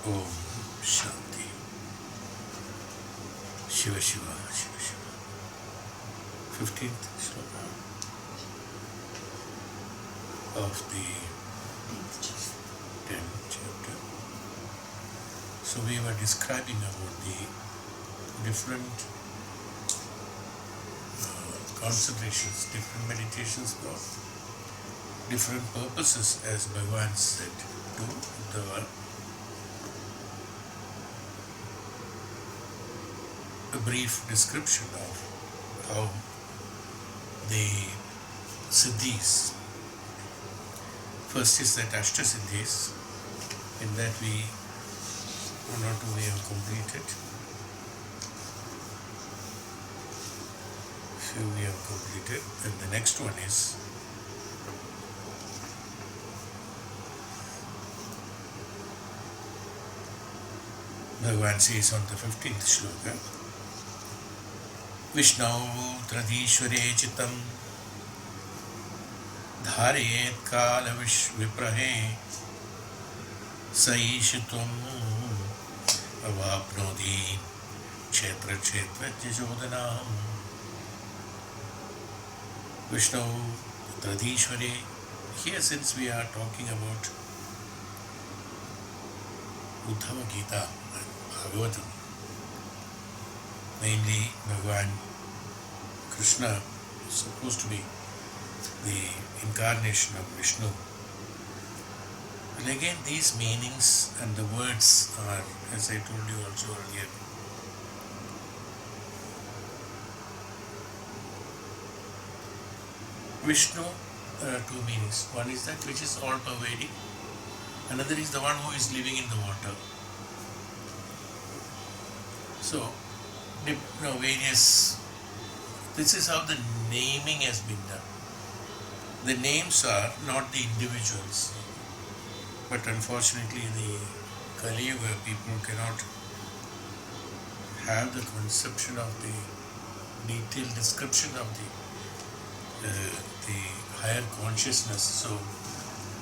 Om Shanti. Shiva Shiva Shiva Shiva. 15th sloka of the 10th chapter. So we were describing about the different concentrations, different meditations for different purposes, as Bhagavan said to Uddhava. A brief description of how the siddhis. First is that Ashta Siddhis, in that one or two we have completed. Few we have completed, and the next one is Bhagavan says on the 15th shloka, Vishnau Tradishware Chitam Dharayet Kala Viprahe Saishitvam Avapnodi Kshetra Kshetra Jajodanam. Vishnu Tradishware. Here, since we are talking about Uddhava Gita and Bhagavatam, mainly Bhagavan Krishna is supposed to be the incarnation of Vishnu. And again, these meanings and the words are, as I told you also earlier, Vishnu, there are two meanings. One is that which is all pervading, another is the one who is living in the water. So, various, this is how the naming has been done. The names are not the individuals, but unfortunately the Kali Yuga people cannot have the conception of the detailed description of the higher consciousness. So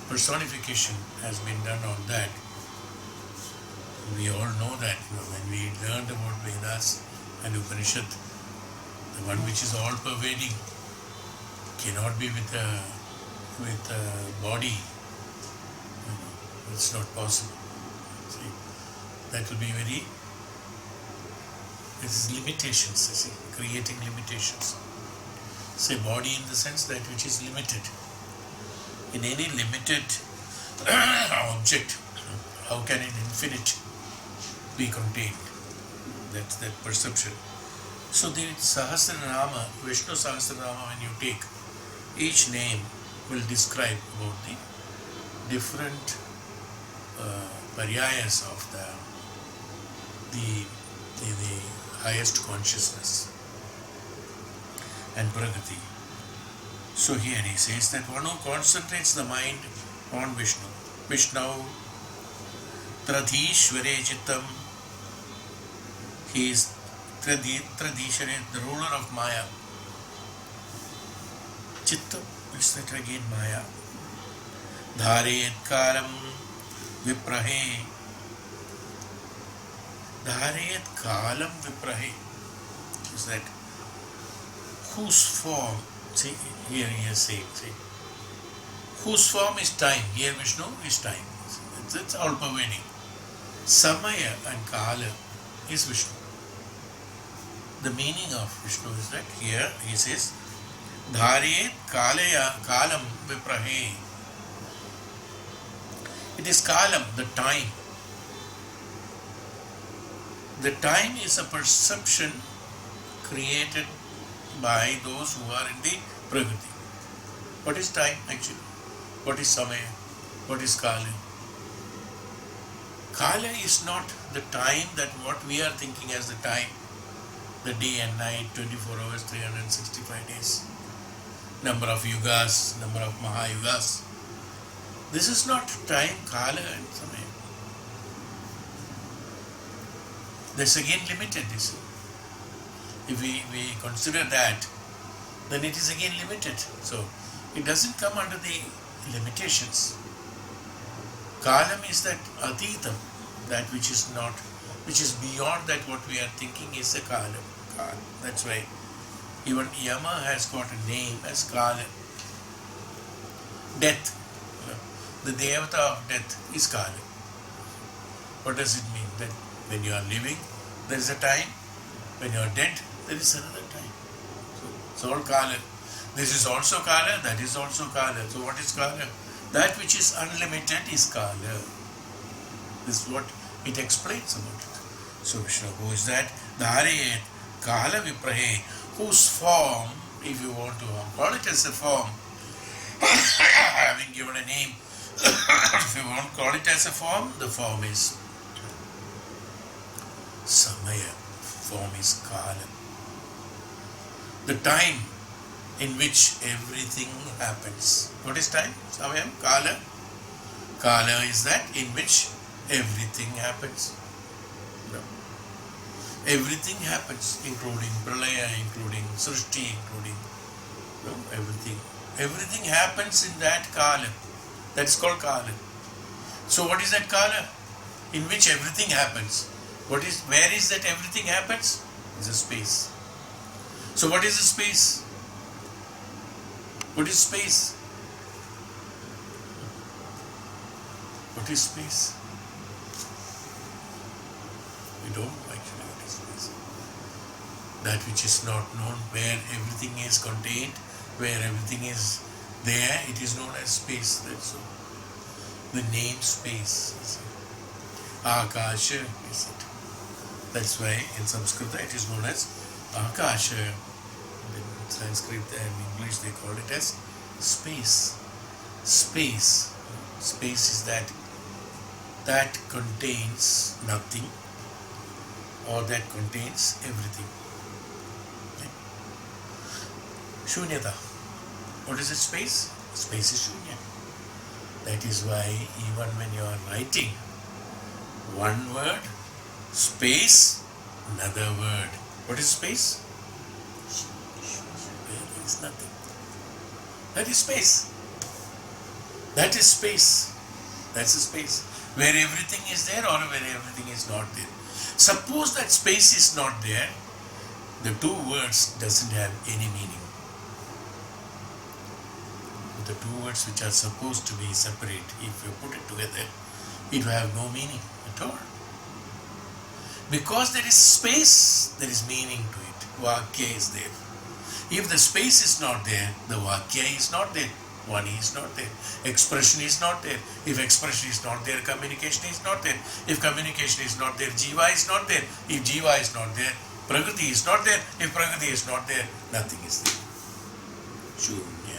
personification has been done on that. We all know that when we learned about Vedas and Upanishad, the one which is all pervading cannot be with a body. It's not possible. See, that will be this is limitations, you see, creating limitations. Say body in the sense that which is limited. In any limited object, how can an infinite be contained? That's that perception. So the Sahasranama, Vishnu Sahasranama, when you take, each name will describe about the different paryayas of the highest consciousness and pragati. So here he says that one who concentrates the mind on Vishnu, Vishnu Tradishware Chittam, he is Tradishware, the ruler of Maya. Chittam is that again Maya. Dharayet Kalam Viprahe. Dharayet Kalam Viprahe is that whose form, see, here he is saying, see, whose form is time. Here Vishnu is time. It's all pervading. Samaya and Kala is Vishnu. The meaning of Vishnu is that here he says, Dharayet Kalam Viprahe. It is Kalam, the time. The time is a perception created by those who are in the Prakriti. What is time actually? What is Samaya? What is Kala? Kala is not the time that what we are thinking as the time, the day and night, 24 hours, 365 days, number of yugas, number of Mahayugas. This is not time, Kala and Samaya. That's again limited, you see. If we consider that, then it is again limited. So it doesn't come under the limitations. Kalam is that Atitam, that which is not, which is beyond that what we are thinking is a Kala. That's why even Yama has got a name as Kala. Death. The Devata of death is Kala. What does it mean? That when you are living, there is a time. When you are dead, there is another time. So it's all Kala. This is also Kala, that is also Kala. So what is Kala? That which is unlimited is Kala. This is what it explains about it. So Vishnu, who is that? Dharayet Kala Viprahe, whose form, if you want to call it as a form, having given a name, if you want to call it as a form, the form is Samaya, form is Kala. The time in which everything happens. What is time? Samayam, Kala. Kala is that in which everything happens. No. Everything happens, including Pralaya, including Srishti, including everything. Everything happens in that Kala. That is called Kala. So what is that Kala? In which everything happens. Where is that everything happens? It's a space. So what is the space? What is space? What is space? We don't know actually what is space. That which is not known, where everything is contained, where everything is there, it is known as space. That's all. The name space is it. Akasha is it. That's why in Sanskrit it is known as Akasha. In Sanskrit and English they call it as space. Space. Space is that contains nothing or that contains everything. Shunyata. What is it? Space? Space is shunya. That is why even when you are writing one word, space, another word. What is space? There is nothing. That is space. That is space. That's a space. Where everything is there or where everything is not there. Suppose that space is not there, the two words doesn't have any meaning. The two words which are supposed to be separate, if you put it together, it will have no meaning at all. Because there is space, there is meaning to it. Vakya is there. If the space is not there, the Vakya is not there. Vani is not there. Expression is not there. If expression is not there, communication is not there. If communication is not there, Jiva is not there. If Jiva is not there, Prakriti is not there. If Prakriti is not there, nothing is there. Shunya.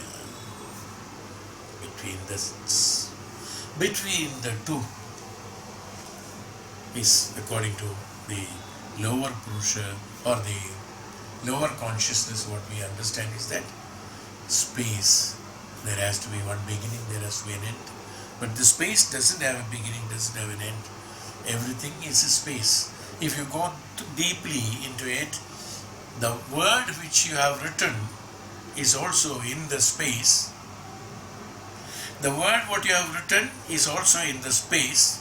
Between the two is, according to the lower Purusha or the lower consciousness, what we understand is that space, there has to be one beginning, there has to be an end. But the space doesn't have a beginning, doesn't have an end. Everything is a space. If you go deeply into it, the word which you have written is also in the space. The word what you have written is also in the space,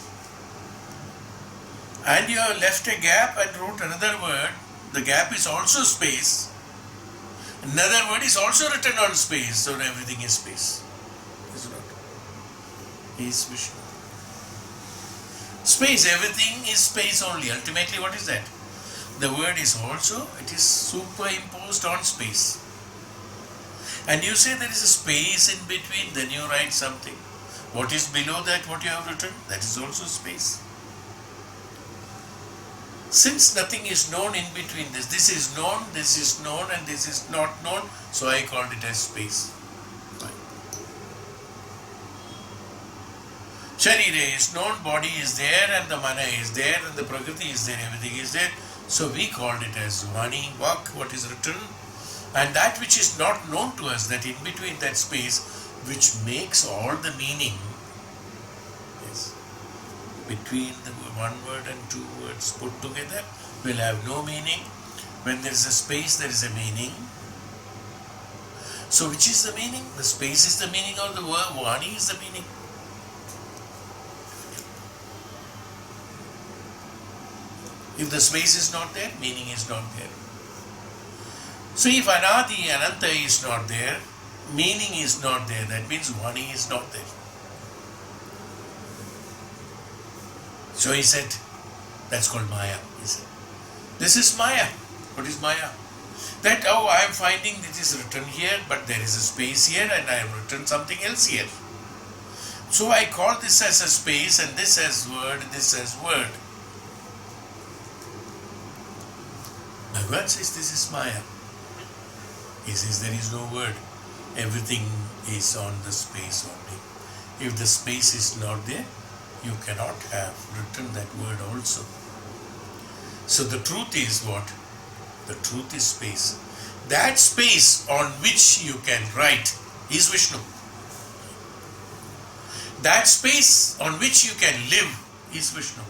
and you have left a gap and wrote another word. The gap is also space. Another word is also written on space, so everything is space. Is it not? Is Vishnu. Space, everything is space only. Ultimately, what is that? The word is also, it is superimposed on space. And you say there is a space in between, then you write something. What is below that, what you have written? That is also space. Since nothing is known in between this is known, and this is not known, so I called it as space. Sharira is known, body is there, and the mana is there, and the prakriti is there, everything is there. So we called it as Vani, Vak, what is written. And that which is not known to us, that in between that space, which makes all the meaning, yes, between the one word and two words put together, will have no meaning. When there is a space, there is a meaning. So which is the meaning? The space is the meaning, or the word Vani is the meaning? If the space is not there, meaning is not there. So if Anadi, Ananta is not there, meaning is not there, that means Vani is not there. So he said, that's called Maya. He said, this is Maya. What is Maya? That, I am finding it is written here, but there is a space here and I have written something else here. So I call this as a space and this as word, this as word. Bhagavan says this is Maya. He says there is no word. Everything is on the space only. If the space is not there, you cannot have written that word also. So the truth is what? The truth is space. That space on which you can write is Vishnu. That space on which you can live is Vishnu.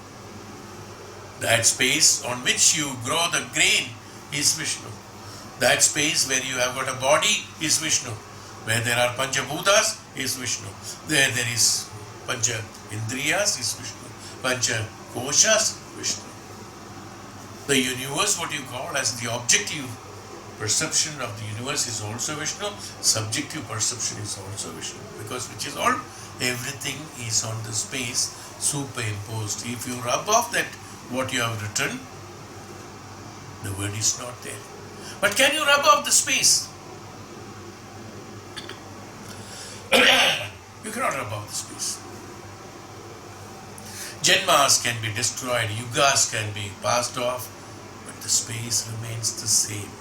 That space on which you grow the grain is Vishnu. That space where you have got a body is Vishnu. Where there are Pancha Bhutas is Vishnu. There is Pancha Indriyas is Vishnu. Pancha Koshas, Vishnu. The universe, what you call as the objective perception of the universe is also Vishnu. Subjective perception is also Vishnu. Because which is all, everything is on the space superimposed. If you rub off that what you have written, the word is not there. But can you rub off the space? You cannot rub off the space. Janmas can be destroyed, yugas can be passed off, but the space remains the same.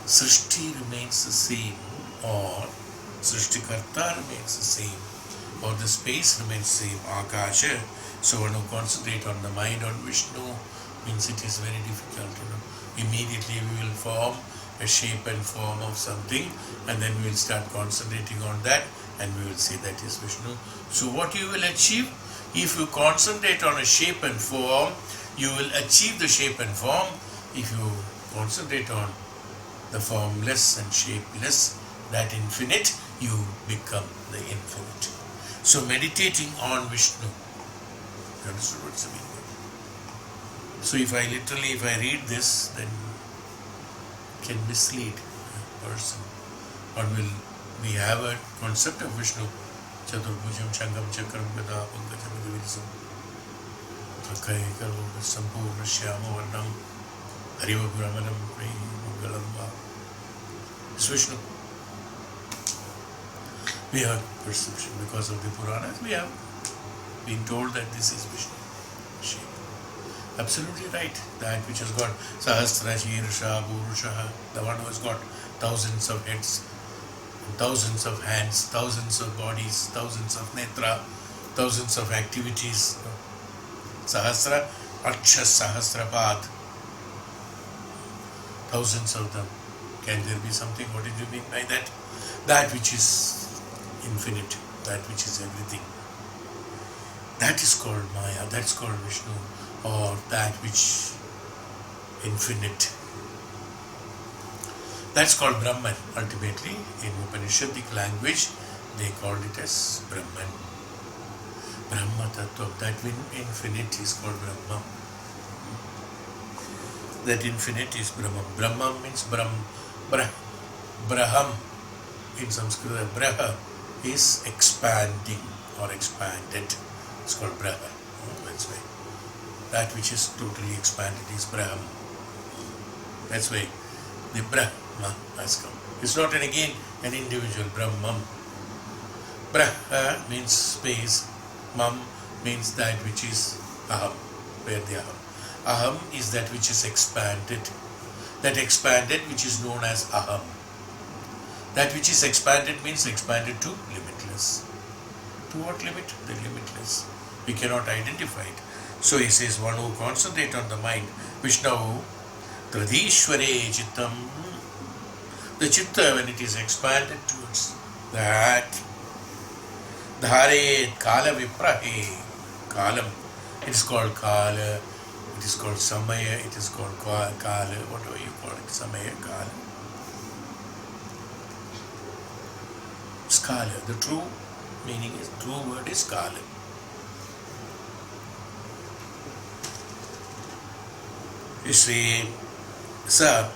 Srishti remains the same, or Srishtikarta remains the same, or the space remains the same, Akasha. So when you concentrate on the mind on Vishnu, means it is very difficult, Immediately we will form a shape and form of something, and then we will start concentrating on that, and we will say that is Vishnu. So what you will achieve? If you concentrate on a shape and form, you will achieve the shape and form. If you concentrate on the formless and shapeless, that infinite, you become the infinite. So meditating on Vishnu. You understood what's the meaning? So if I read this, then it can mislead a person. Or we have a concept of Vishnu. Chaturbhujam, Shangam, Chakram, Gada, Pankajam, Virisam, Akai, Karo, Sampurna, Shyama, Varnam, Hariva Brahmanam, Mangalamba. It's Vishnu. We have perception because of the Puranas. We have been told that this is Vishnu. Shape. Absolutely right. That which has got Sahasra, Shirsha, Purusha, the one who has got thousands of heads, thousands of hands, thousands of bodies, thousands of netra, thousands of activities. Sahasra, Aksha Sahasrapad. Thousands of them. Can there be something? What did you mean by that? That which is infinite, that which is everything. That is called Maya, that's called Vishnu, or that which infinite. That's called Brahman. Ultimately, in Upanishadic language, they called it as Brahman. Brahma Tattva, that infinite is called Brahma. That infinite is Brahma. Brahma means Braham. In Sanskrit, Braha is expanding or expanded. It's called Braha. That's why. That which is totally expanded is Braham. That's why the Brahma has come. It's not again an individual Brahman. Braha means space. Mam means that which is Aham. Where the Aham. Aham is that which is expanded. That expanded which is known as Aham. That which is expanded means expanded to limitless. To what limit? The limitless. We cannot identify it. So he says, one who concentrates on the mind, Vishnu, Tradishware Chittam, the Chitta, when it is expanded towards that, Dhare Kala Viprahe, Kalam, it is called Kala, it is called Samaya, it is called Kala, whatever you call it, Samaya, Kala. Skala, the true meaning is, true word is Kala. You see, sir,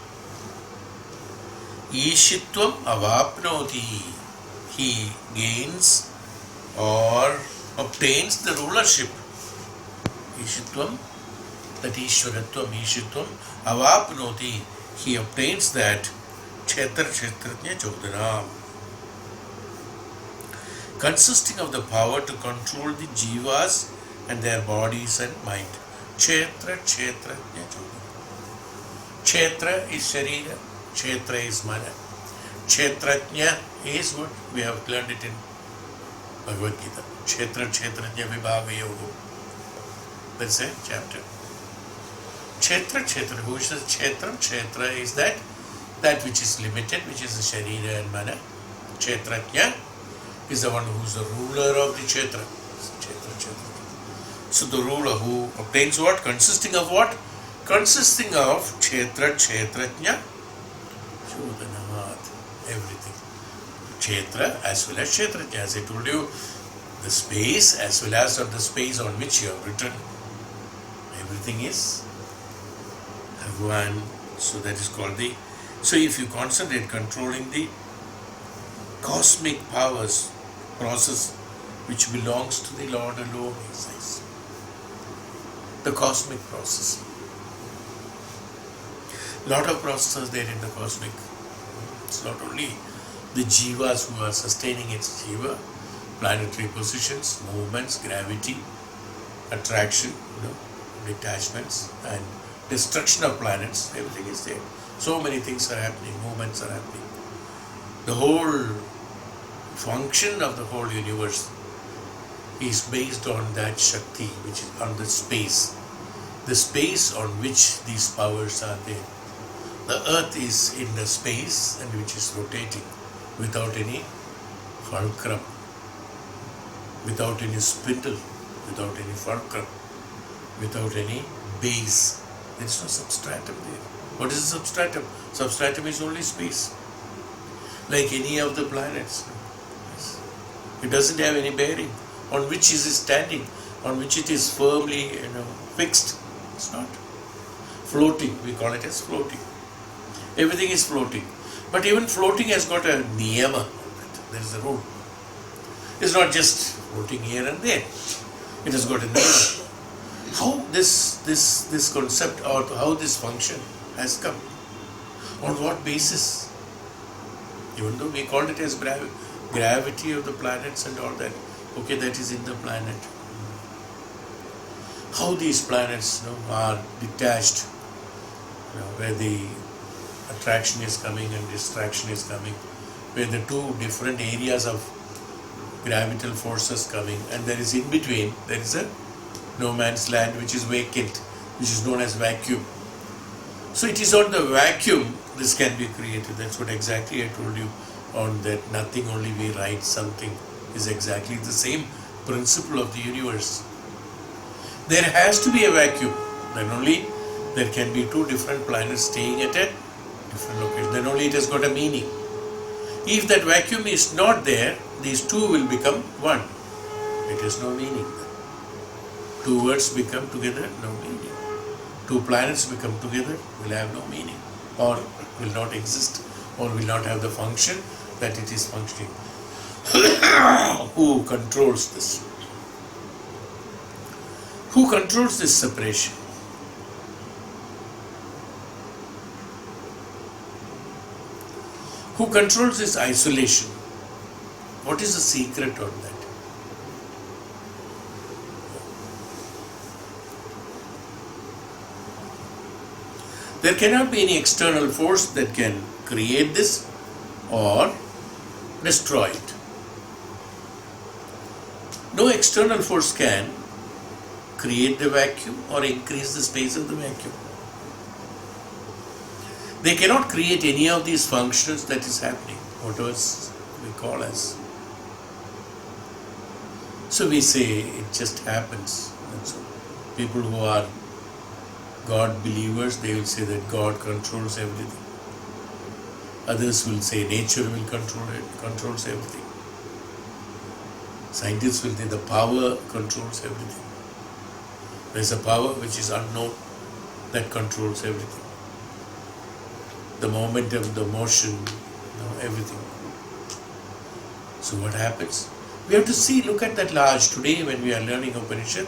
Ishitvam avapnoti. He gains or obtains the rulership. Ishitvam, that Ishwaratvam, Ishitvam, avapnoti. He obtains that Kshetra Kshetrajna Chodhanam, consisting of the power to control the jivas and their bodies and mind. Kshetra Kshetrajna Chodhanam. Kshetra is Sharira, Kshetra is Mana. Kshetrajna is what we have learned it in Bhagavad Gita. Kshetra Kshetrajna Vibhaga Yoga. That's a chapter. Kshetra Kshetra. Who is the Kshetra? Kshetra is that which is limited, which is the Sharira and Mana. Kshetrajna is the one who is the ruler of the Kshetra. Kshetra Kshetra. So the ruler who obtains what? Consisting of what? Consisting of Kshetra Kshetrajna Chodhanamat. Everything. Kshetra as well as Kshetrajna. As I told you, the space as well as on the space on which you have written. Everything is Bhagwan. So that is called the... So if you concentrate controlling the cosmic powers process which belongs to the Lord alone, he says. The cosmic process. Lot of processes there in the cosmic. It's not only the jivas who are sustaining its jiva, planetary positions, movements, gravity, attraction, detachments and destruction of planets, everything is there. So many things are happening, movements are happening. The whole function of the whole universe is based on that Shakti, which is on the space on which these powers are there. The earth is in the space and which is rotating without any fulcrum, without any spindle, without any fulcrum, without any base. There is no substratum there. What is the substratum? Substratum is only space. Like any of the planets. It doesn't have any bearing on which is it standing, on which it is firmly fixed. It's not. Floating, we call it as floating. Everything is floating. But even floating has got a niyama. There is a rule. It's not just floating here and there. It has got a niyama. How this concept or how this function has come? On what basis? Even though we called it as gravity of the planets and all that. Okay, that is in the planet. How these planets are detached, where the attraction is coming and distraction is coming, where the two different areas of gravitational forces coming, and there is in between, there is a no man's land which is vacant, which is known as vacuum. So it is on the vacuum this can be created. That's what exactly I told you on that nothing, only we write something is exactly the same principle of the universe. There has to be a vacuum. Then only there can be two different planets staying at a different location. Then only it has got a meaning. If that vacuum is not there, these two will become one. It has no meaning. Two words become together, no meaning. Two planets become together, will have no meaning, or will not exist, or will not have the function that it is functioning. Who controls this? Who controls this separation? Who controls this isolation? What is the secret on that? There cannot be any external force that can create this or destroy it. No external force can create the vacuum or increase the space of the vacuum. They cannot create any of these functions that is happening, what else we call as. So we say it just happens. So people who are God believers, they will say that God controls everything. Others will say nature will control it, controls everything. Scientists will say the power controls everything. There is a power which is unknown that controls everything. The momentum, the motion, everything. So what happens? We have to see, look at that large. Today when we are learning Upanishad,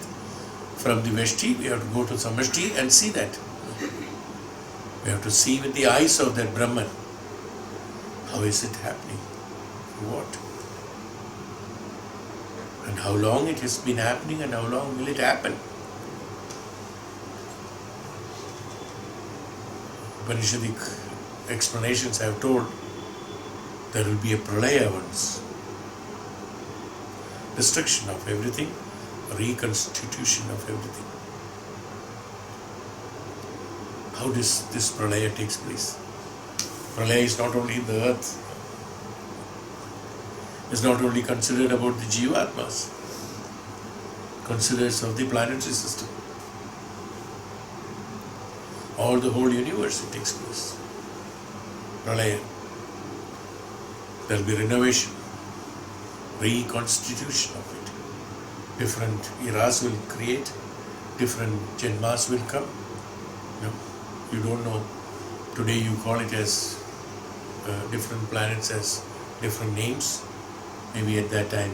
from the Veshti, we have to go to Samashti and see that. We have to see with the eyes of that Brahman. How is it happening? What? And how long it has been happening and how long will it happen? Upanishadic explanations have told there will be a pralaya once. Destruction of everything, reconstitution of everything. How does this pralaya takes place? Pralaya is not only in the earth. It's not only considered about the Jivatmas. Considers of the planetary system. All the whole universe it takes place. Pralaya. There will be renovation, reconstitution of it. Different eras will create, different janmas will come. You don't know. Today you call it as different planets as different names. Maybe at that time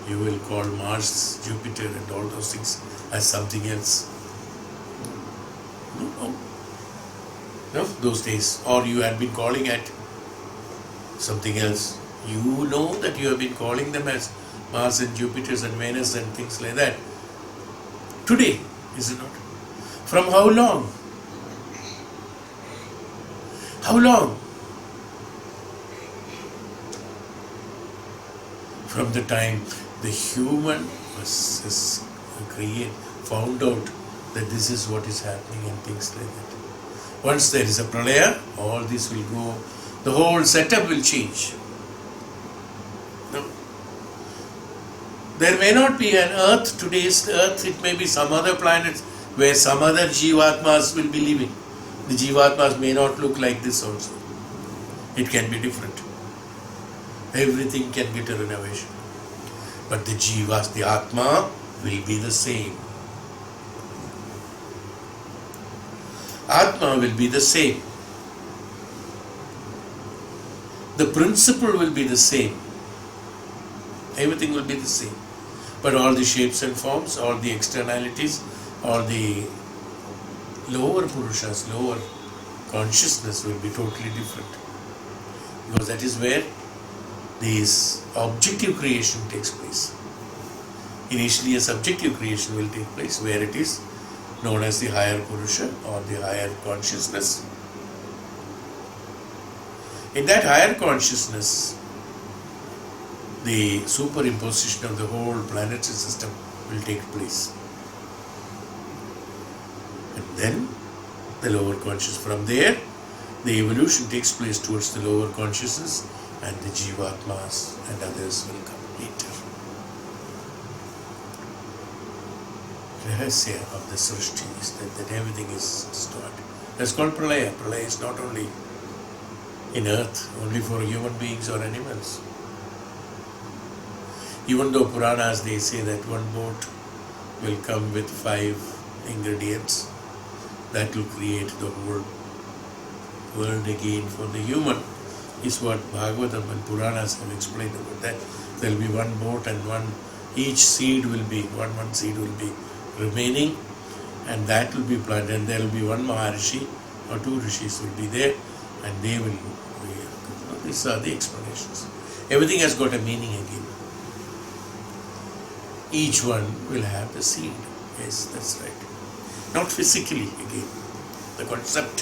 you will call Mars, Jupiter and all those things as something else. No, those days. Or you had been calling it something else. You know that you have been calling them as Mars and Jupiter and Venus and things like that. Today, is it not? From how long? How long? From the time the human was found out that this is what is happening and things like that. Once there is a pralaya, all this will go, the whole setup will change. No. There may not be an earth, today's earth, it may be some other planets where some other Jivatmas will be living. The Jivatmas may not look like this also. It can be different. Everything can get a renovation. But the Jivas, the Atma, will be the same. Atma will be the same. The principle will be the same. Everything will be the same. But all the shapes and forms, all the externalities, all the lower Purushas, lower consciousness will be totally different. Because that is where this objective creation takes place. Initially a subjective creation will take place where it is known as the higher Purusha or the higher consciousness. In that higher consciousness, the superimposition of the whole planetary system will take place. And then the lower consciousness. From there, the evolution takes place towards the lower consciousness and the Jivatmas and others will come later. Rahasya of the Srishti is that everything is stored. That's called Pralaya. Pralaya is not only in earth, only for human beings or animals. Even though Puranas, they say that one boat will come with 5 ingredients, that will create the whole world again for the human, is what Bhagavatam and Puranas have explained about that. There will be one boat and each seed will be, one seed will be remaining, and that will be planted, and there will be one Maharishi or 2 Rishis will be there, and they will be, these are the explanations. Everything has got a meaning again. Each one will have the seed. Yes, that's right. Not physically again. The concept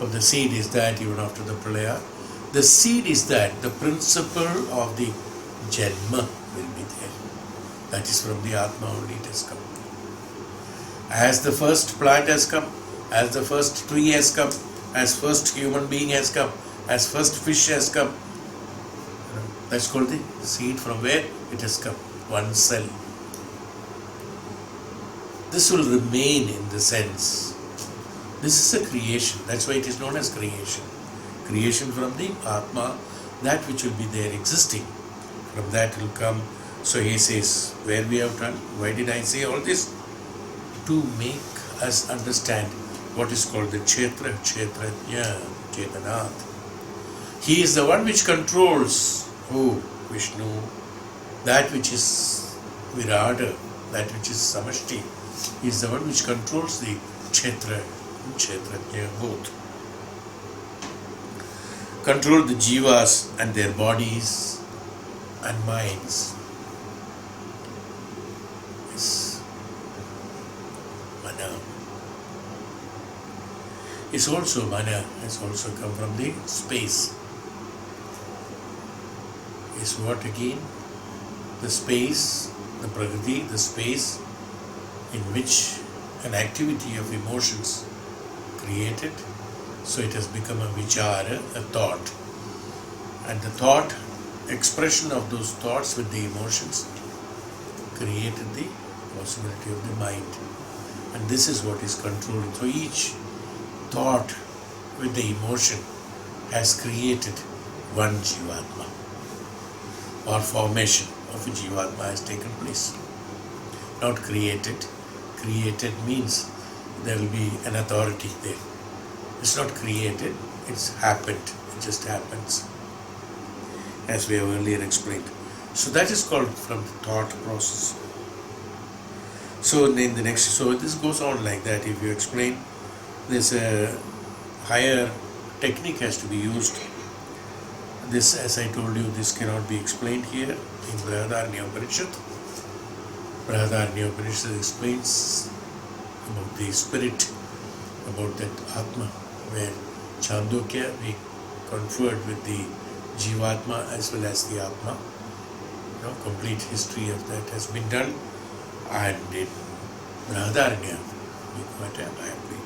of the seed is that even after the pralaya, the seed is that the principle of the Janma will be there. That is from the Atma only it has come. As the first plant has come, as the first tree has come, as first human being has come, as first fish has come, that's called the seed from where it has come. One cell. This will remain in the sense. This is a creation. That's why it is known as creation. Creation from the Atma, that which will be there existing. From that will come. So he says, where we have done, why did I say all this? To make us understand what is called the Kshetra, Kshetrajna, Chetanath. He is the one which controls who? Vishnu, that which is Virata, that which is Samashti. He is the one which controls the Kshetra and Kshetrajna both. Control the jivas and their bodies and minds. Is mana. Is also mana, has also come from the space. Is what again? The space, the prakriti, the space in which an activity of emotions created. So it has become a vichara, a thought. And the thought, expression of those thoughts with the emotions created the possibility of the mind. And this is what is controlling. So each thought with the emotion has created one Jivatma, or formation of a Jivatma has taken place. Not created. Created means there will be an authority there. It's not created, it's happened. It just happens, as we have earlier explained. So that is called from the thought process. So in the next, so this goes on like that. If you explain, there's a higher technique has to be used. This, as I told you, this cannot be explained here in Brihadaranya Upanishad. Brihadaranya Upanishad explains about the spirit, about that Atma, where Chandogya we conferred with the Jivatma as well as the Atma. Complete history of that has been done, and in Brihadaranya we quite am happy.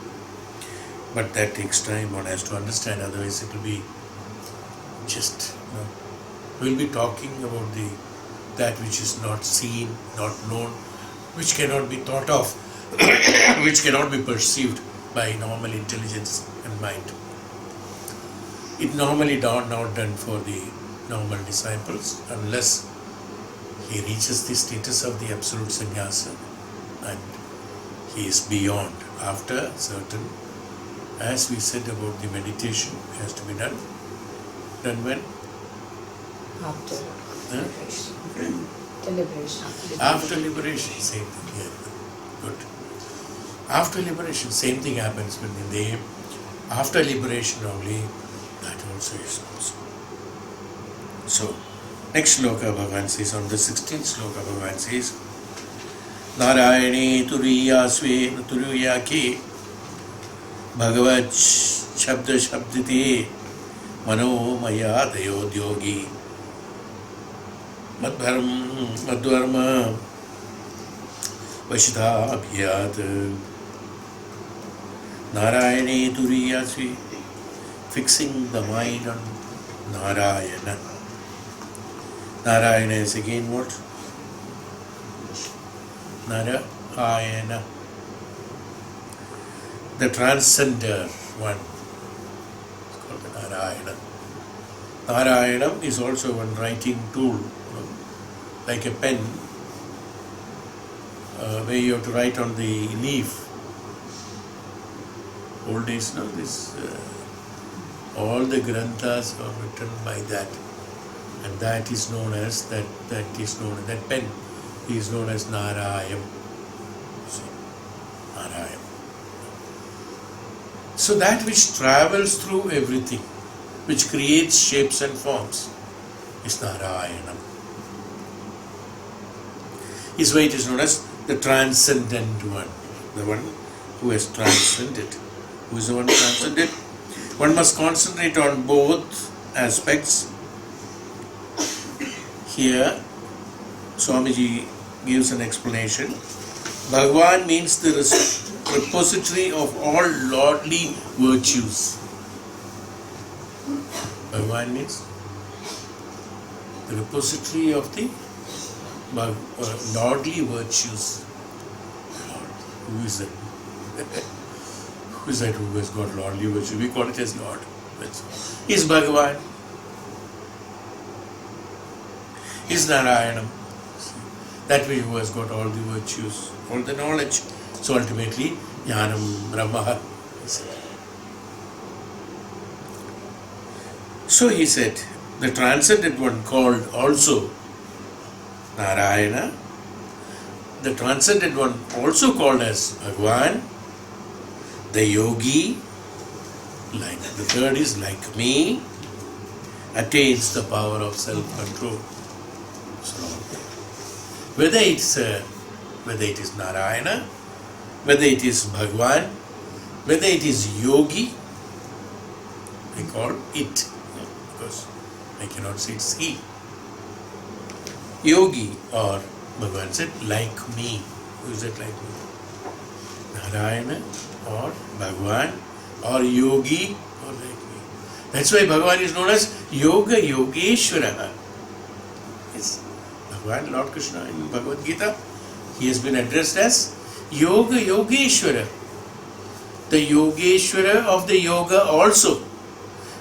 But that takes time, one has to understand, otherwise it will be just, we'll be talking about that which is not seen, not known, which cannot be thought of, which cannot be perceived by normal intelligence and mind. It normally not done for the normal disciples unless he reaches the status of the absolute sannyasa and he is beyond. After certain, as we said about the meditation, has to be done. Done when? After liberation. Deliberation. After liberation, same thing. Yeah. Good. After liberation, same thing happens when they, after liberation only, that also is possible. So, next sloka Bhagavan says, on the 16th sloka Bhagavan says, Narayane turiya sve turiya ke Bhagavat shabda shabdite mano maya dayodyogi madvarma vashidha abhyat Narayane turiya sve, fixing the mind on Narayana. Narayana is again what? Narayana. The transcender one. It's called the Narayana. Narayana is also one writing tool, like a pen, where you have to write on the leaf. Old days, all the granthas are written by that. And that is known as, that pen is known as Narayam. See, Narayam. So that which travels through everything, which creates shapes and forms, is Narayanam. His way it is known as the transcendent one, the one who has transcended. Who is the one transcended? One must concentrate on both aspects. Here, Swamiji gives an explanation. Bhagavan means the repository of all lordly virtues. Bhagavan means the repository of the lordly virtues. Lord, who is that? Who is that who has got lordly virtues? We call it as Lord. He is Bhagavan. He is Narayana. That way who has got all the virtues, all the knowledge. So ultimately, Jnanam Brahma. He said. So he said, the transcendent one called also Narayana, the transcendent one also called as Bhagwan, the yogi, like the third is like me, attains the power of self-control. So, whether it is Narayana, whether it is Bhagwan, whether it is yogi, I call it, because I cannot say it's he. Yogi or Bhagwan said, like me. Who is it like me? Narayana or Bhagwan or yogi or like me. That's why Bhagwan is known as Yoga Yogeshwara. Yes. Bhagwan, Lord Krishna in Bhagavad Gita, he has been addressed as Yoga Yogeshwara. The Yogeshwara of the yoga also.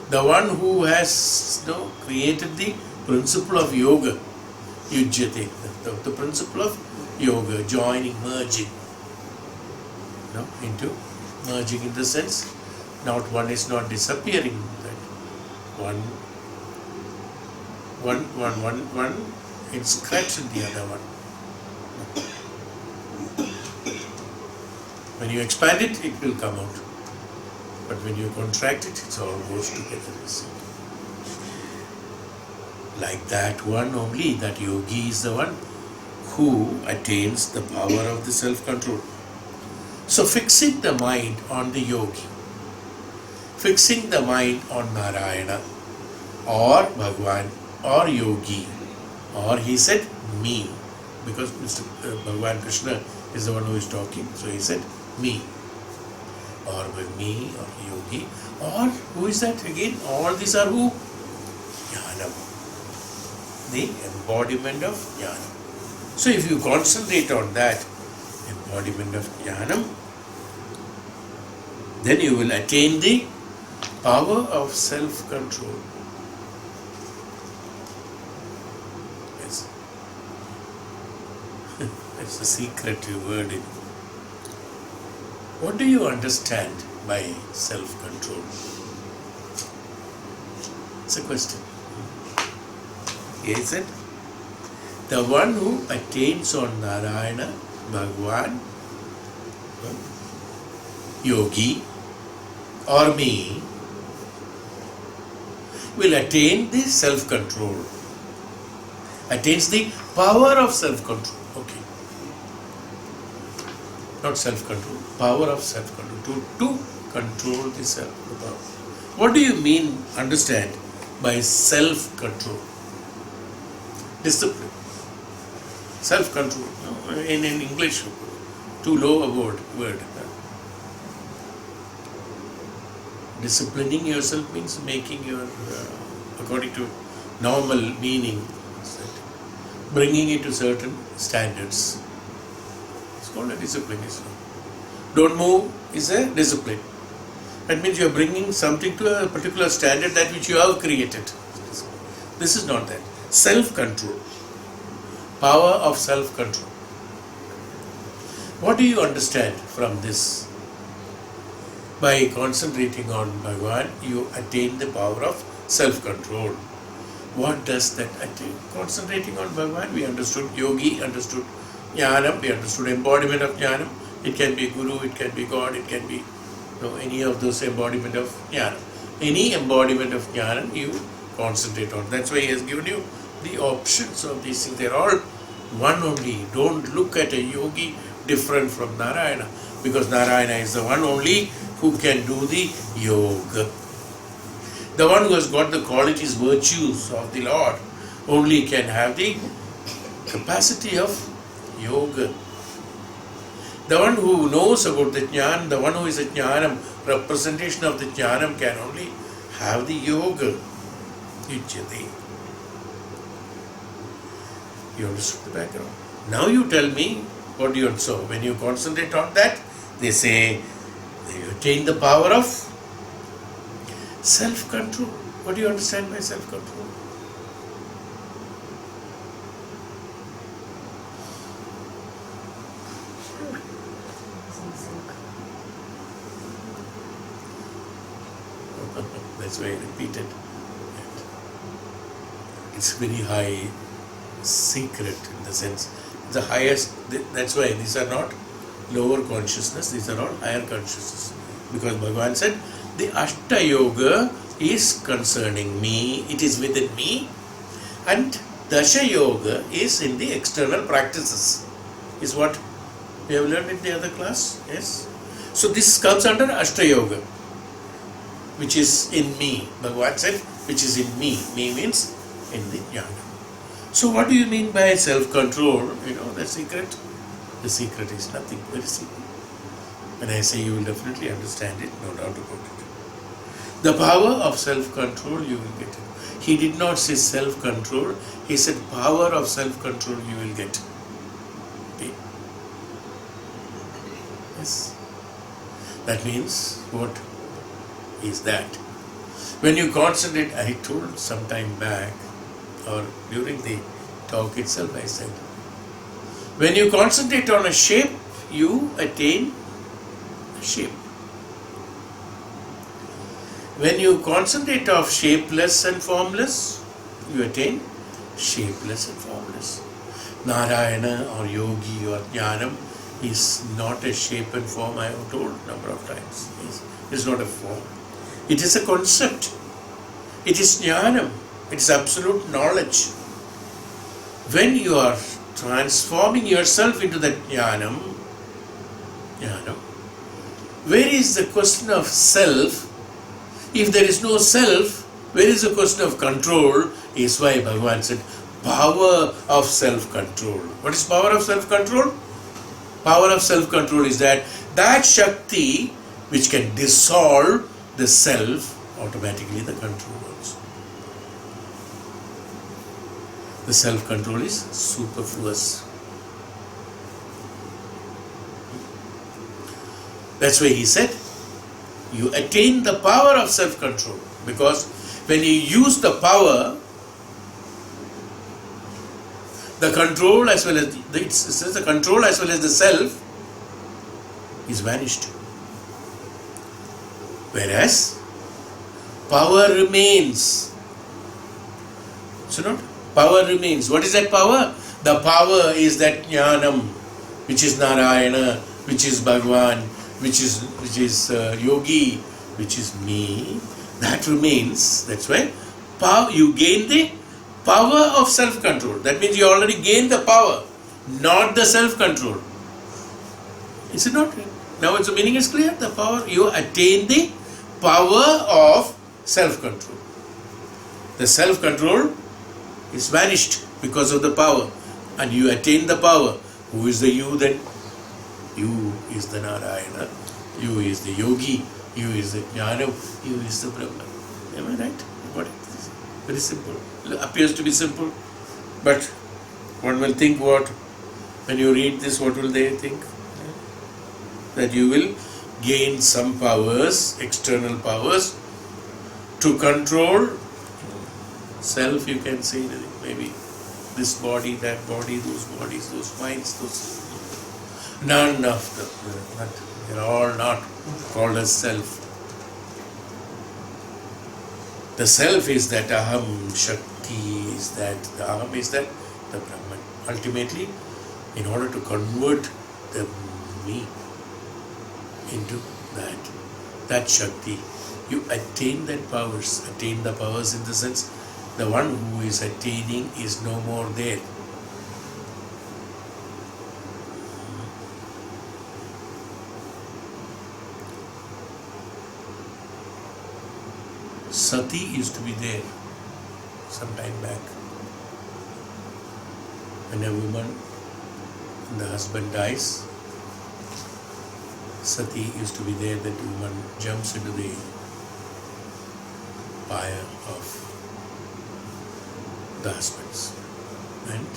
The one who has created the principle of yoga. Yujyate, the principle of yoga, joining, merging. Into merging in the sense, not one is not disappearing. That one, it's scratched in the other one. When you expand it, it will come out. But when you contract it, it all goes together. Like that one only, that yogi is the one who attains the power of the self-control. So fixing the mind on the yogi, fixing the mind on Narayana or Bhagwan or yogi, or he said me, because Mr. Bhagwan Krishna is the one who is talking, so he said me, or me or yogi, or who is that again? All these are who? Jnanam, the embodiment of Jnanam. So if you concentrate on that embodiment of Jnanam, then you will attain the power of self-control. Yes. That's the secret word. What do you understand by self-control? It's a question. Is it the one who attains on Narayana, Bhagwan, yogi, or me, will attain the self-control, attains the power of self-control. Okay. Not self-control, power of self-control, to control the self. What do you mean, understand by self-control? Discipline. Self-control. In English, too low a word. Disciplining yourself means making your, according to normal meaning, bringing it to certain standards. It's called a discipline. Don't move is a discipline. That means you are bringing something to a particular standard that which you have created. This is not that. Self-control. Power of self-control. What do you understand from this? By concentrating on Bhagwan, you attain the power of self-control. What does that attain? Concentrating on Bhagwan, we understood yogi, understood Jnanam, we understood embodiment of Jnanam. It can be Guru, it can be God, it can be any of those embodiment of Jnanam. Any embodiment of Jnanam you concentrate on. That's why he has given you the options of these things. They're all one only. Don't look at a yogi different from Narayana, because Narayana is the one only who can do the yoga. The one who has got the qualities, virtues of the Lord only can have the capacity of yoga. The one who knows about the Jnana, the one who is a Jnanam, representation of the Jnanam, can only have the yoga. Yujyate. You understood the background. Now you tell me what you saw. When you concentrate on that, they say you attain the power of self-control. What do you understand by self-control? That's why I repeated. It's very high secret in the sense, the highest, that's why these are not lower consciousness, these are all higher consciousness. Because Bhagavan said, the Ashta Yoga is concerning me, it is within me, and Dasha Yoga is in the external practices, is what we have learned in the other class, yes? So this comes under Ashta Yoga, which is in me. Bhagavan said, which is in me. Me means in the jnana. So what do you mean by self-control? The secret? The secret is nothing, very simple. When I say you will definitely understand it, no doubt about it. The power of self-control you will get. He did not say self-control, he said power of self-control you will get. Okay? Yes. That means, what is that? When you concentrate, I told some time back, or during the talk itself I said, when you concentrate on a shape, you attain a shape. When you concentrate on shapeless and formless, you attain shapeless and formless. Narayana or yogi or jnanam is not a shape and form, I have told a number of times. It is not a form. It is a concept. It is jnanam. It is absolute knowledge. When you are transforming yourself into that jnanam, where is the question of self? If there is no self, where is the question of control? Is why Bhagavan said, power of self-control. What is power of self-control? Power of self-control is that Shakti which can dissolve the self, automatically the control also. The self-control is superfluous. That's why he said, you attain the power of self-control. Because when you use the power, the control as well as the control as well as the self is vanished. Whereas power remains. So not power remains. What is that power? The power is that jnanam, which is Narayana, which is Bhagavan, which is yogi, which is me. That remains. That's why you gain the power of self-control. That means you already gained the power, not the self-control. Is it not? Now the meaning is clear. The power, you attain the power of self-control. The self-control is vanished because of the power, and you attain the power. Who is the you then? You is the Narayana, you is the yogi, you is the jnana, you is the Brahman. Am I right? Got it? Very simple. It appears to be simple, but one will think what? When you read this, what will they think? That you will gain some powers, external powers, to control self, you can say, maybe this body, that body, those bodies, those minds, those... None of them, they are all not called as self. The self is that aham, Shakti is that, the aham is that, the Brahman. Ultimately, in order to convert the me into that Shakti, you attain that powers. Attain the powers in the sense, the one who is attaining is no more there. Sati used to be there some time back. When a woman and the husband dies, Sati used to be there. That woman jumps into the fire of the husband's and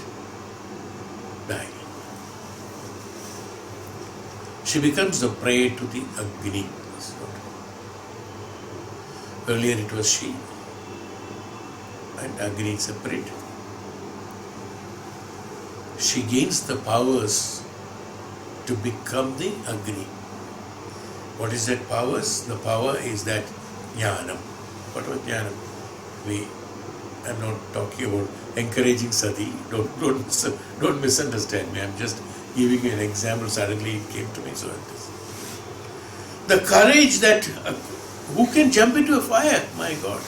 die. She becomes the prey to the Agni. Earlier it was she and Agni separate. She gains the powers to become the Agni. What is that powers? The power is that jnanam. What was jnanam? I'm not talking about encouraging sati. Don't misunderstand me. I'm just giving you an example. Suddenly it came to me. So it is. The courage that who can jump into a fire? My God.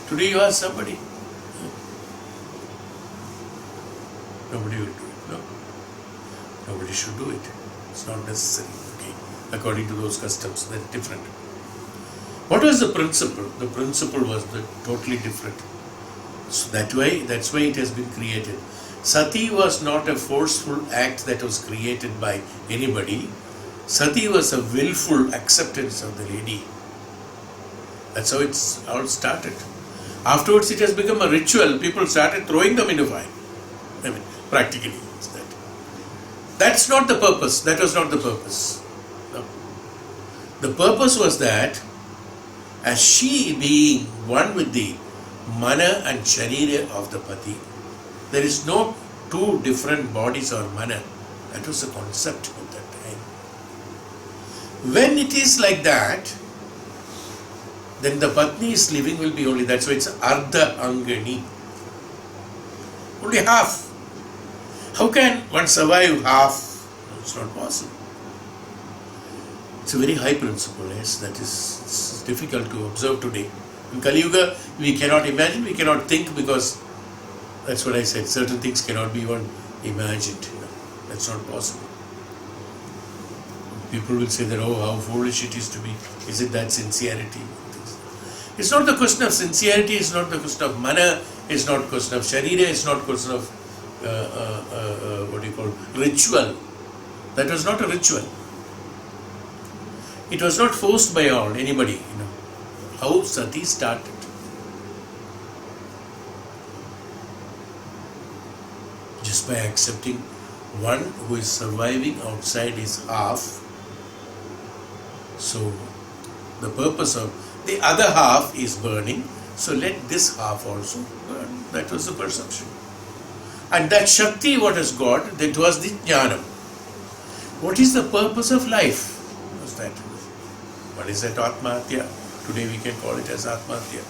Today you ask somebody. Nobody will do it. No. Nobody should do it. It's not necessary. Okay. According to those customs, they're different. What was the principle? The principle was totally different. So that's why it has been created. Sati was not a forceful act that was created by anybody. Sati was a willful acceptance of the lady. That's how it's all started. Afterwards it has become a ritual. People started throwing them into fire. I mean, practically it's that. That's not the purpose. That was not the purpose. No. The purpose was that as she being one with the mana and sharira of the pati, there is no two different bodies or mana. That was the concept at that time. When it is like that, then the patni's living will be only, that's why it's ardha angani. Only half. How can one survive half? No, it's not possible. It's a very high principle, yes, that is it's difficult to observe today. In Kali Yuga, we cannot imagine, we cannot think, because that's what I said, certain things cannot be even imagined. That's not possible. People will say that, oh, how foolish it is to be. Is it that sincerity? It's not the question of sincerity, it's not the question of mana, it's not the question of sharira, it's not the question of ritual. That was not a ritual. It was not forced by anybody. How sati started. Just by accepting one who is surviving outside his half. So the purpose of the other half is burning, so let this half also burn. That was the perception. And that Shakti what has got, that was the jnanam. What is the purpose of life? Was that? What is that Atmahatya? Today we can call it as Atmahatya.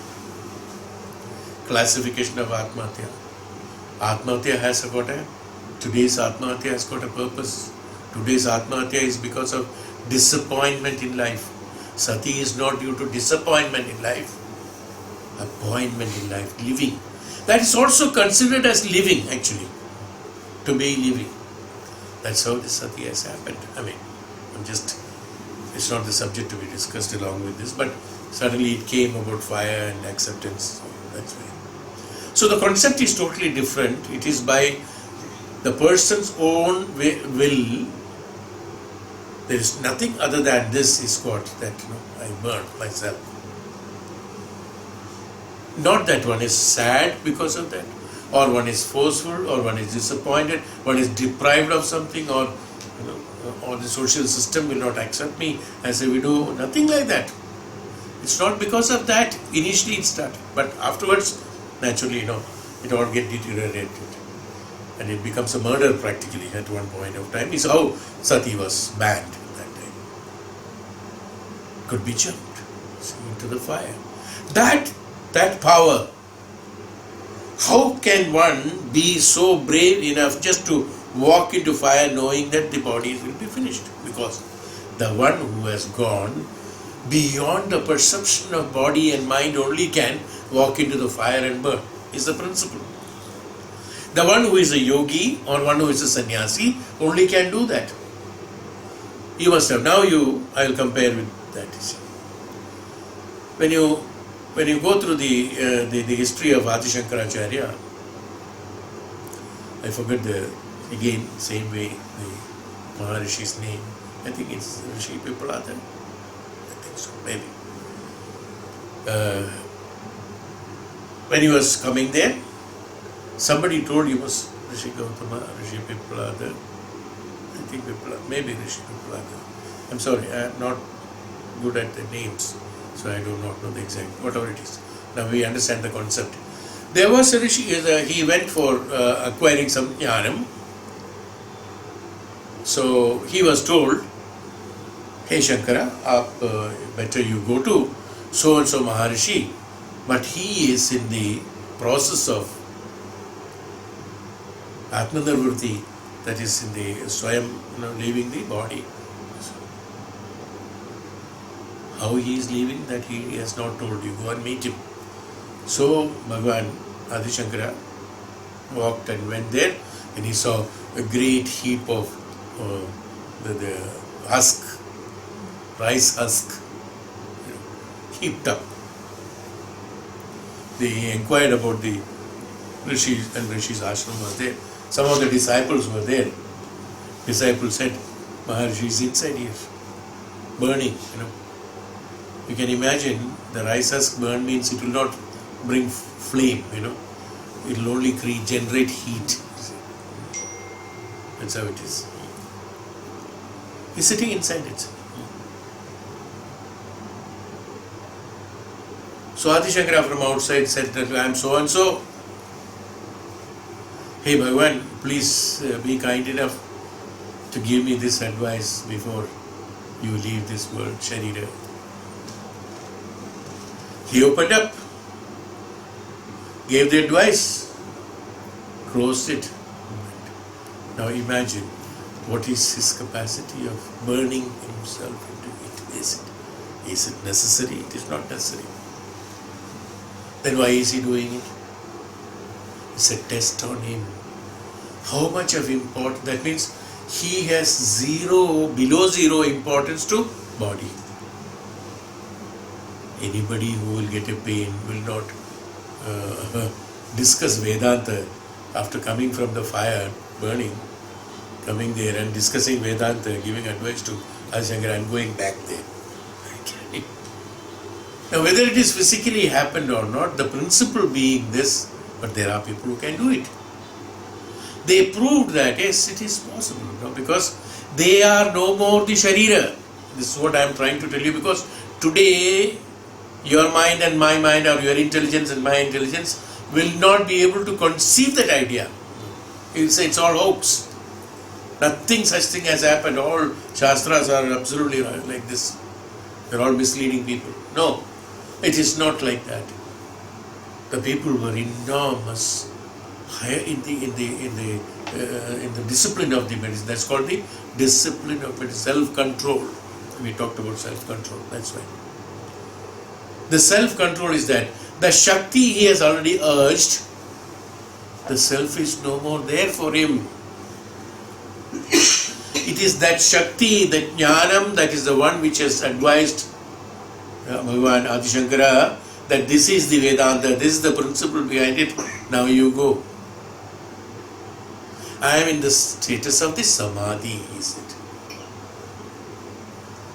Classification of Atmahatya. Atmahatya has got today's Atmahatya has got a purpose. Today's Atmahatya is because of disappointment in life. Sati is not due to disappointment in life. Appointment in life, living. That is also considered as living actually. To be living. That's how the sati has happened. I mean, it's not the subject to be discussed along with this, but suddenly it came about fire and acceptance. That's why. So the concept is totally different. It is by the person's own will. There is nothing other than this is what that I burned myself. Not that one is sad because of that, or one is forceful, or one is disappointed, one is deprived of something, or or the social system will not accept me as a widow. Nothing like that. It's not because of that. Initially it started, but afterwards, naturally, it all get deteriorated, and it becomes a murder practically at one point of time. Is how sati was banned at that time. Could be jumped into the fire. That power. How can one be so brave enough just to walk into fire knowing that the body will be finished? Because the one who has gone beyond the perception of body and mind only can walk into the fire and burn, is the principle. The one who is a yogi or one who is a sannyasi only can do that. You must have. Now I will compare with that. When you go through the history of Adi Shankaracharya, I forget again, same way, the Maharishi's name. I think it's Rishi Pipalada. I think so, maybe. When he was coming there, somebody told him was Rishi Gautama, Rishi Pipalada. I think Pipalada, maybe Rishi Pipalada. I'm sorry, I'm not good at the names, so I do not know the exact, whatever it is. Now we understand the concept. There was a Rishi, he went for acquiring some jnanam. So he was told, hey Shankara, better you go to so and so Maharishi, but he is in the process of Atmanirvritti, that is in the Swayam, leaving the body. How he is leaving, that he has not told you. Go and meet him. So Bhagavan Adi Shankara walked and went there, and he saw a great heap of the husk, rice husk, heaped up. They inquired about the Rishis, and Rishi's ashram was there. Some of the disciples were there. Disciples said, Maharishi is inside here, burning. You can imagine the rice husk burn means it will not bring flame, it will only generate heat. That's how it is. He's sitting inside it. So Adi Shankara from outside said that I am so and so. Hey Bhagavan, please be kind enough to give me this advice before you leave this world, Sharira. He opened up, gave the advice, closed it. Now imagine what is his capacity of burning himself into it. Is it necessary? It is not necessary. Then why is he doing it? It's a test on him. How much of importance? That means he has below zero importance to body. Anybody who will get a pain will not discuss Vedanta after coming from the fire, burning, coming there and discussing Vedanta, giving advice to Adi Shankara and going back there. Now whether it is physically happened or not, the principle being this, but there are people who can do it. They proved that yes, it is possible, because they are no more the Sharira. This is what I am trying to tell you, because today your mind and my mind, or your intelligence and my intelligence, will not be able to conceive that idea. You will say it's all hoax. Nothing such thing has happened. All Shastras are absolutely like this. They are all misleading people. No, it is not like that. The people were enormous in the discipline of the medicine. That's called the discipline of medicine, self-control. We talked about self-control. That's why. The self-control is that the Shakti he has already urged, the self is no more there for him. It is that Shakti, that Jnanam, that is the one which has advised Bhagavan Adi Shankara that this is the Vedanta, this is the principle behind it, now you go. I am in the status of the Samadhi, is it?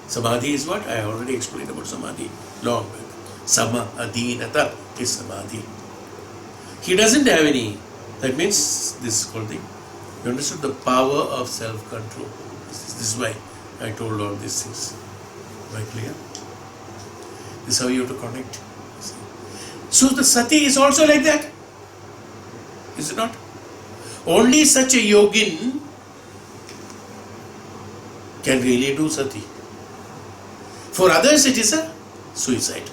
Samadhi is what? I already explained about Samadhi long back. Samadhinata is Samadhi. He doesn't have any. That means this is called the, you understood, the power of self-control. This is why I told all these things. Am I clear? This is how you have to connect. So the sati is also like that. Is it not? Only such a yogin can really do sati. For others it is a suicide.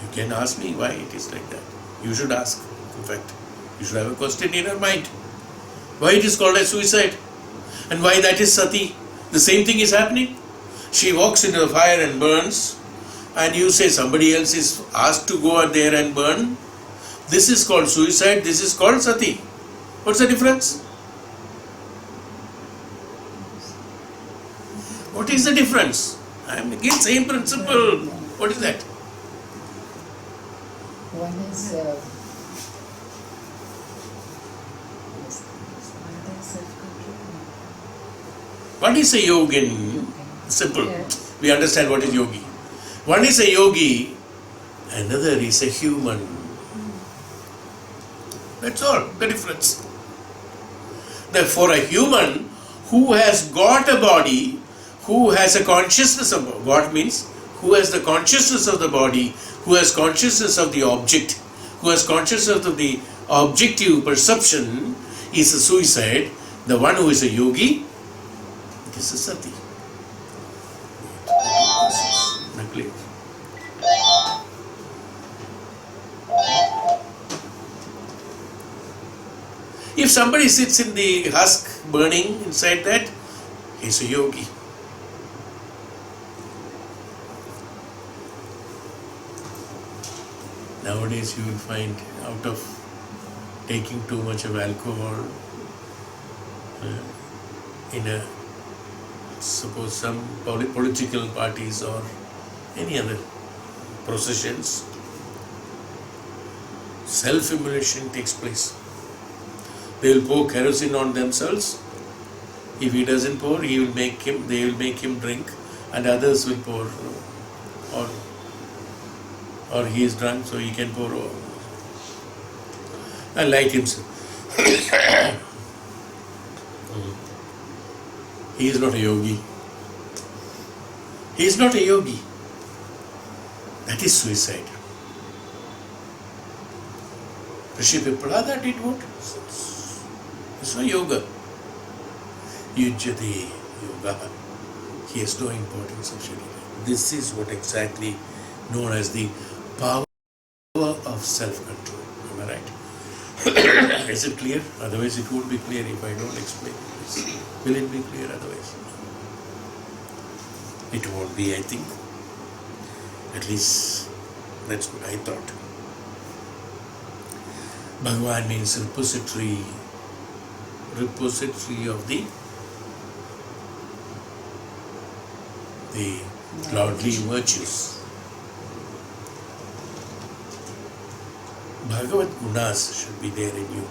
You can ask me why it is like that. You should ask. In fact, you should have a question in your mind. Why it is called a suicide? And why that is sati? The same thing is happening. She walks into the fire and burns, and you say somebody else is asked to go out there and burn. This is called suicide, this is called sati. What's the difference? What is the difference? I am again same principle. What is that? One is What is a yogin? Simple. We understand what is yogi. One is a yogi, another is a human. That's all the difference. Therefore, a human who has got a body, who has a consciousness of what means, who has the consciousness of the body, who has consciousness of the object, who has consciousness of the objective perception, is a suicide. The one who is a yogi, it is a sati. Clear. If somebody sits in the husk burning inside that, he's a yogi. Nowadays you will find, out of taking too much of alcohol, in a, suppose some political parties or any other processions, self-immolation takes place. They will pour kerosene on themselves. If he doesn't pour, they will make him drink, and others will pour. Or he is drunk, so he can pour and light himself. He is not a yogi. He is not a yogi. That is suicide. Rishi Pippalada did what? It's not yoga. UDDHAVA yoga. He has no importance of Sharira. This is what exactly known as the power of self-control. Am I right? Is it clear? Otherwise it won't be clear if I don't explain this. Will it be clear otherwise? It won't be, I think. At least that's what I thought. Bhagavan means repository of the lordly virtues. Bhagavad Gunas should be there in you.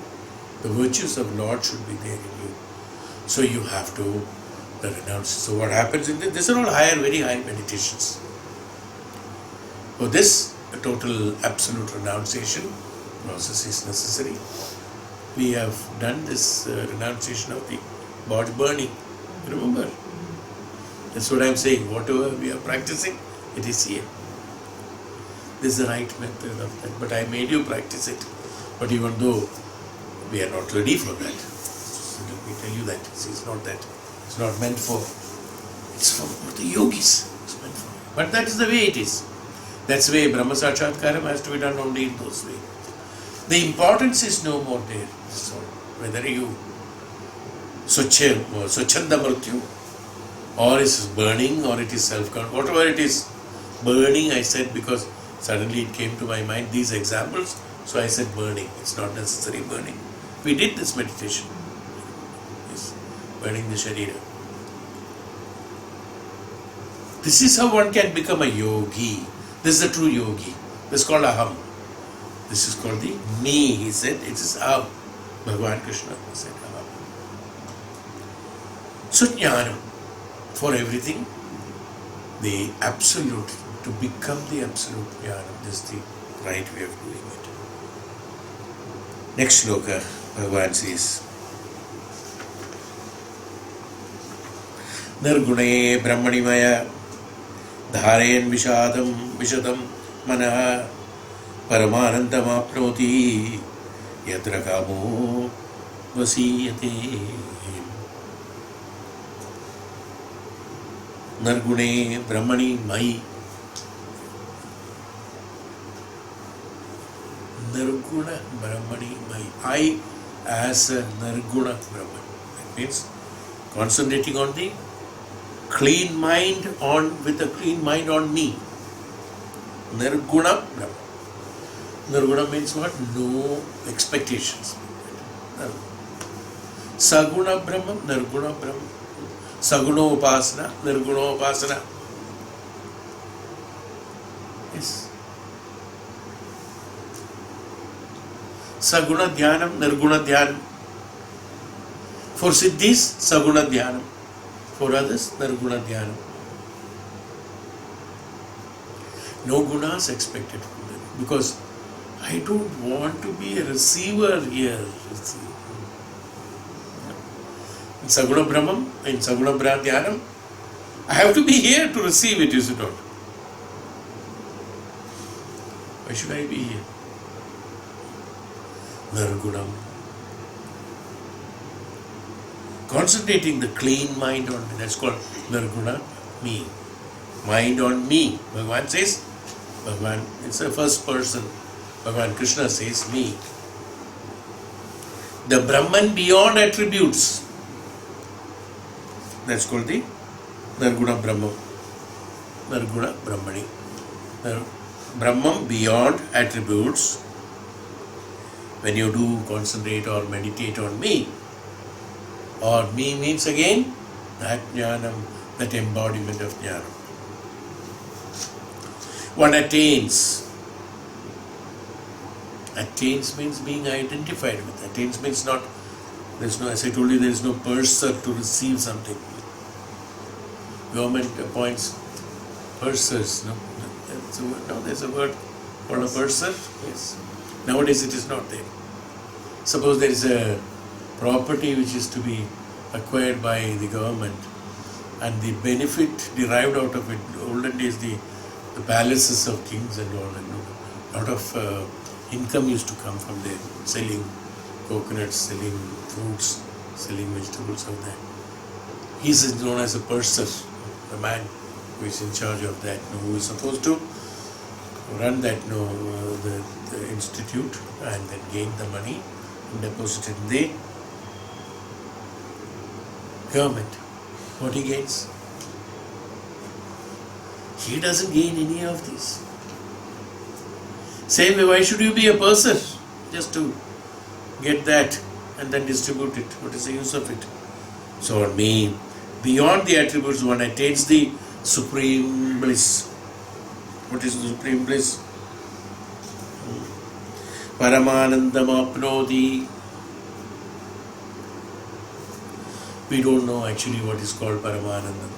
The virtues of Lord should be there in you. So you have to renounce. So what happens in this? These are all very high meditations. For this, a total absolute renunciation process is necessary. We have done this renunciation of the body burning. Remember? That's what I am saying. Whatever we are practicing, it is here. This is the right method of that. But I made you practice it. But even though we are not ready for that, so let me tell you that. It's not that. It's not meant for. It's for the yogis. It's meant for. But that is the way it is. That's the way Brahma Sakshatkaram has to be done only in those ways. The importance is no more there. So whether you Swachanda Mrityu, or it is burning, or it is self-control, whatever it is, burning I said because suddenly it came to my mind these examples, so I said burning. It's not necessary burning. We did this meditation. Yes, burning the Sharira. This is how one can become a yogi. This is the true yogi. This is called aham. This is called the me, he said. It is aham. Bhagavan Krishna said aham. So jnanam, for everything, the absolute, to become the absolute jnanam, this is the right way of doing it. Next shloka, Bhagavan says, Nirgune Brahmanimaya Dharayan Vishadam Manaha Paramanandam Apnoti Yatra Kamo Vasiyate. Nirgune Brahmani Mai. Nirguna Brahmani Mai. I as a Nirguna Brahman. That means concentrating on the clean mind with a clean mind on me. Nirguna Brahman. Nirguna means what? No expectations. Saguna Brahman, Nirguna Brahman. Saguna Upasana, Nirguna Upasana. Yes. Saguna Dhyanam, Nirguna Dhyanam. For Siddhis, Saguna Dhyanam. For others, Nirguna Dhyanam. No gunas expected from them. Because I don't want to be a receiver here. In Saguna Brahman, in Saguna Dhyanam, I have to be here to receive it, is it not? Why should I be here? Nirgunam. concentrating the clean mind on me. That's called Nirguna me. Mind on me. Bhagavan says, Bhagavan, it's the first person. Bhagavan Krishna says me. The Brahman beyond attributes. That's called the Nirguna Brahma. Nirguna Brahmani. Brahman beyond attributes. When you do concentrate or meditate on me, or me means again that jnanam, that embodiment of jnana. One attains. Attains means being identified with. Attains means not, there's no, as I told you, there is no purser to receive something. Government appoints pursers. No, there's a word called a purser. Yes. Nowadays it is not there. Suppose there is a property which is to be acquired by the government, and the benefit derived out of it, olden days the palaces of kings and all, and a lot of income used to come from there, selling coconuts, selling fruits, selling vegetables of that. He is known as a purser, the man who is in charge of that, who is supposed to run that the institute and then gain the money and deposit it in the government. What he gains? He doesn't gain any of this. Same way, why should you be a purser? Just to get that and then distribute it. What is the use of it? So on me, beyond the attributes, one attains the supreme bliss. What is the supreme bliss? Paramanandam apnoti. We don't know actually what is called Paramanandam.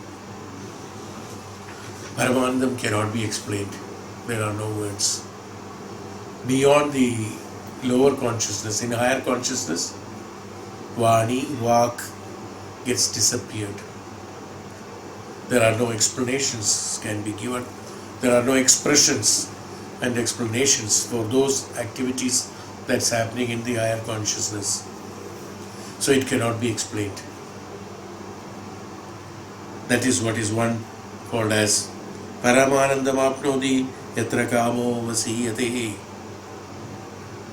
Paramanandam cannot be explained. There are no words. Beyond the lower consciousness, in higher consciousness, Vani, Vak gets disappeared. There are no explanations can be given. There are no expressions and explanations for those activities that's happening in the higher consciousness. So it cannot be explained. That is what is one called as Paramanandam apnodi yatra kamo vasiyate.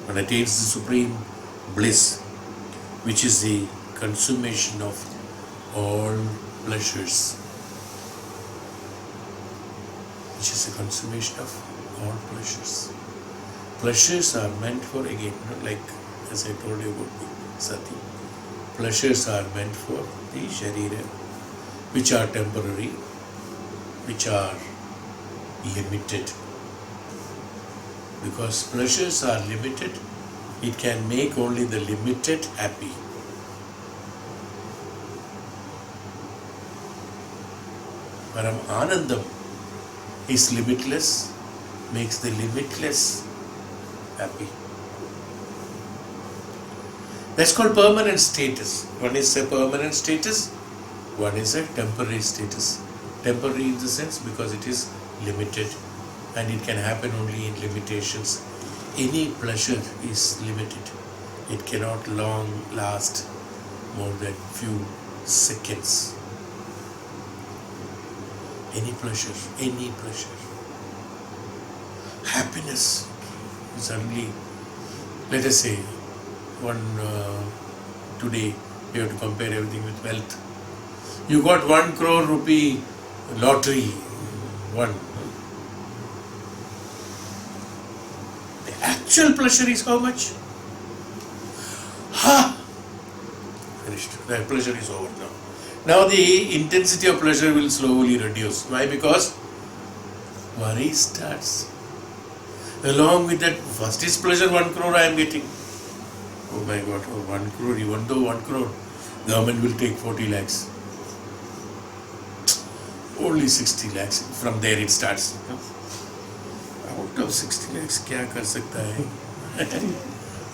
One attains the supreme bliss, which is the consummation of all pleasures. Which is the consummation of all pleasures. Pleasures are meant for, again, like as I told you about the sati, pleasures are meant for the sharira, which are temporary, which are limited. Because pleasures are limited, it can make only the limited happy. Param Anandam is limitless, makes the limitless happy. That's called permanent status. One is a permanent status, one is a temporary status. Temporary in the sense because it is limited and it can happen only in limitations. Any pleasure is limited. It cannot long last more than few seconds. Any pleasure. Happiness is only, let us say, today you have to compare everything with wealth. You got 1 crore rupee lottery, one. The actual pleasure is how much? Finished. The pleasure is over now. Now the intensity of pleasure will slowly reduce. Why? Because worry starts. Along with that, first is pleasure, 1 crore I am getting. Oh my God, 1 crore, even though 1 crore, government will take 40 lakhs. Only 60 lakhs. From there it starts. Out of 60 lakhs, kya kar sakta hai?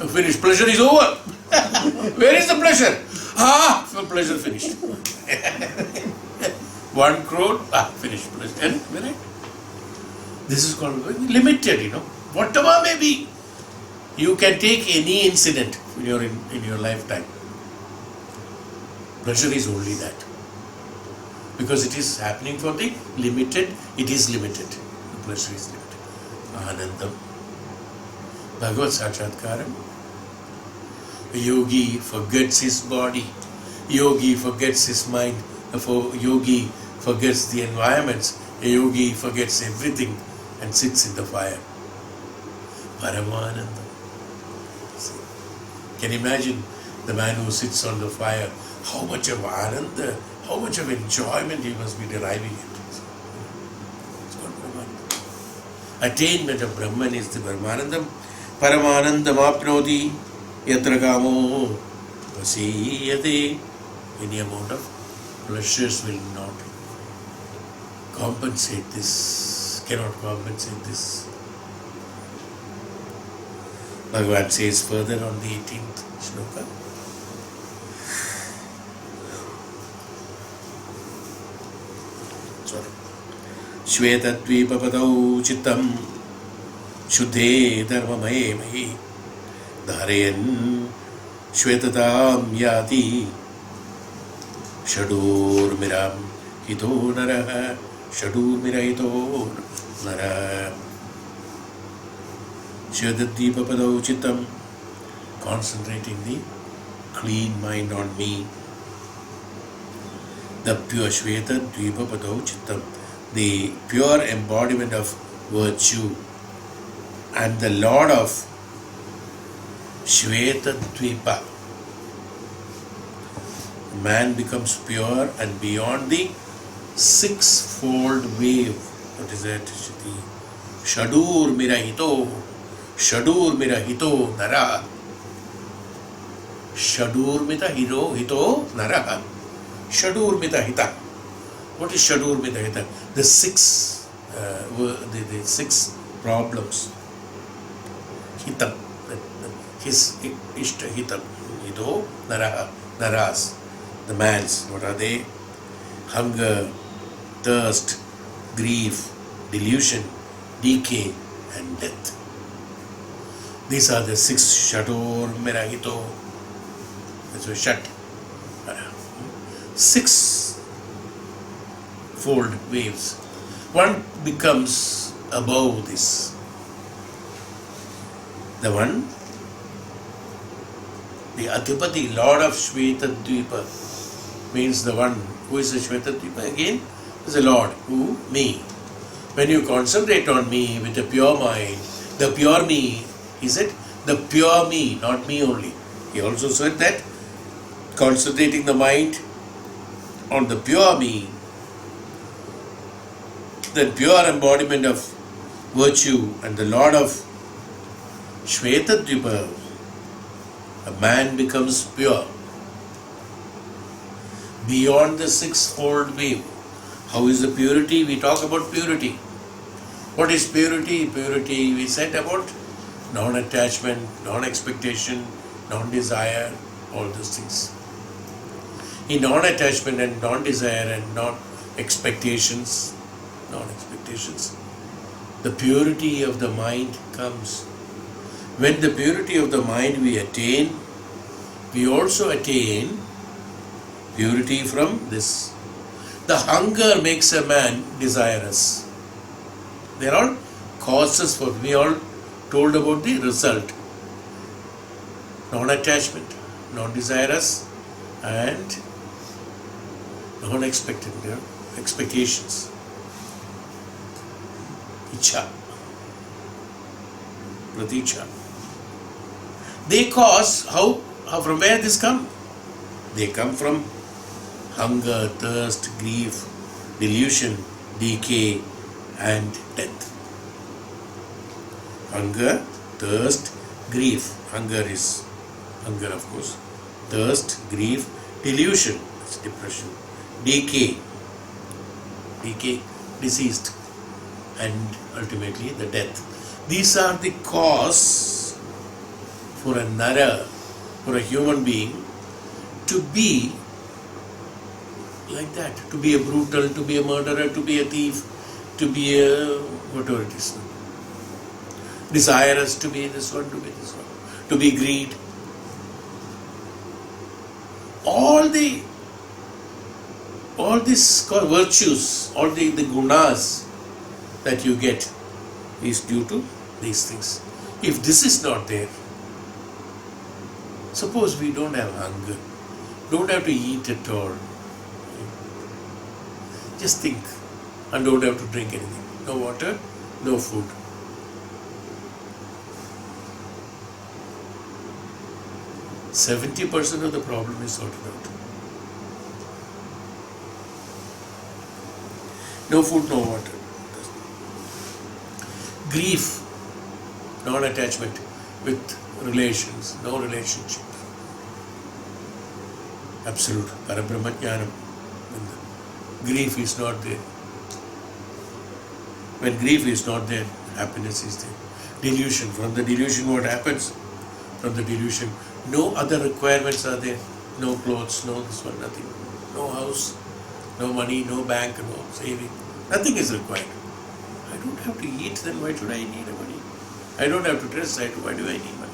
Finished. Pleasure is over. Where is the pleasure? Pleasure finished. 1 crore, finished. Pleasure. Right? This is called limited, Whatever may be, you can take any incident in your lifetime. Pleasure is only that. Because it is happening for the limited, it is limited. The pleasure is limited. Anandam. Bhagavad Sakshatkaram. A yogi forgets his body. Yogi forgets his mind. A yogi forgets the environments. A yogi forgets everything and sits in the fire. Paramanandam. Can you imagine the man who sits on the fire? How much of ananda, how much of enjoyment he must be deriving it. It's called Brahman. Attainment of Brahman is the Brahmanandam. Paramanandam apnoti yatra kamo vasiyate. Any amount of pleasures will not compensate this, cannot compensate this. Bhagavan says further on the 18th shloka. Shvetadvipapadau chittam shuddhe dharmamaye mahi dharayan shvetadam yati shadur miram hito naraha shadur mirahito naraha. Shvetadvipapadau chittam, concentrating the clean mind on me. The pure Shvetadvipapadau chittam, the pure embodiment of virtue and the Lord of Shvetadvipa. Man becomes pure and beyond the sixfold wave. What is that? Shadur mirahito. Shadur mirahito nara. Shadur mirahito nara. Shadur mitahita. What is Shadur mitahita? The six problems. Hitam. His ishta hitam. Hito naraha. Naras. The man's. What are they? Hunger, thirst, grief, delusion, decay and death. These are the six Shadur mirahito. That's why Shat. Six-fold waves. One becomes above this. The one, the Adhipati, Lord of Shvetadvipa, means the one who is the Shvetadvipa again is the Lord, who? Me. When you concentrate on me with a pure mind, the pure me, he said, the pure me, not me only. He also said that concentrating the mind on the pure me, the pure embodiment of virtue and the Lord of Shvetadvipa, a man becomes pure beyond the sixfold wave. How is the purity? We talk about purity. What is purity? Purity, we said about non-attachment, non-expectation, non-desire, all those things. In non-attachment and non-desire and non-expectations, the purity of the mind comes. When the purity of the mind we attain, we also attain purity from this. The hunger makes a man desirous. They are all causes for, we all told about the result. Non-attachment, non-desirous and non-expected expectations. Icha, praticha. They cause, how from where this come? They come from hunger, thirst, grief, delusion, decay and death. Hunger, thirst, grief. Hunger is hunger, of course. Thirst, grief, delusion, that's depression. Decay, deceased, and ultimately the death. These are the cause for a nara, for a human being to be like that, to be a brutal, to be a murderer, to be a thief, to be a whatever it is. Desirous to be this one, to be this one, to be greed. All the All these virtues, all the gunas that you get is due to these things. If this is not there, suppose we don't have hunger, don't have to eat at all, just think, and don't have to drink anything. No water, no food. %70 of the problem is sorted out. No food, no water. Grief, non-attachment with relations, no relationship. Absolute Parabrahma Jnanam. Grief is not there. When grief is not there, happiness is there. Delusion. From the delusion, what happens? From the delusion, no other requirements are there. No clothes, no this one, nothing. No house, no money, no bank, no saving. Nothing is required. I don't have to eat, then why should I need money? I don't have to dress, why do I need money?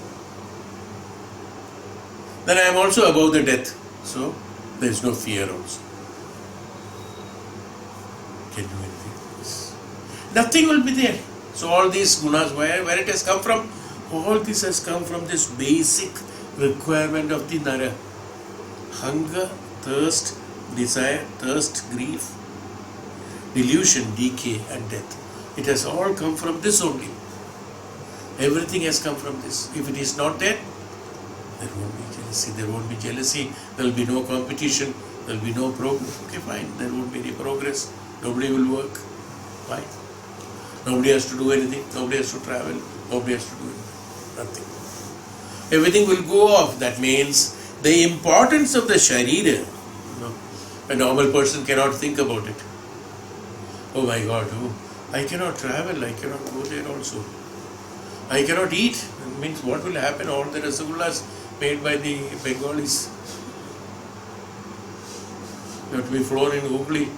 Then I am also above the death. So, there is no fear also. Can do anything. Nothing will be there. So all these gunas, where it has come from? All this has come from this basic requirement of the Nara. Hunger, thirst, desire, thirst, grief, delusion, decay and death. It has all come from this only. Everything has come from this. If it is not there, there won't be jealousy. There won't be jealousy. There will be no competition. There will be no progress. Okay, fine. There won't be any progress. Nobody will work. Why? Nobody has to do anything. Nobody has to travel. Nobody has to do anything. Nothing. Everything will go off. That means the importance of the Sharira. A normal person cannot think about it. Oh my God, I cannot travel. I cannot go there also. I cannot eat. It means what will happen? All the rasagullas made by the Bengalis have to be flown in Hooghly.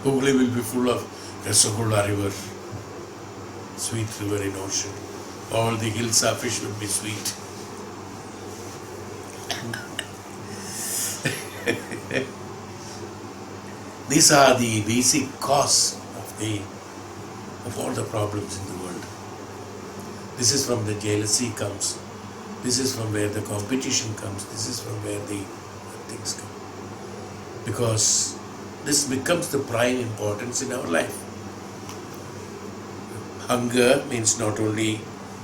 Hooghly will be full of Rasagulla river, sweet river in ocean. All the hilsa fish will be sweet. These are the basic cause of all the problems in the world. This is from the jealousy comes. This is from where the competition comes. This is from where the things come. Because this becomes the prime importance in our life. Hunger means not only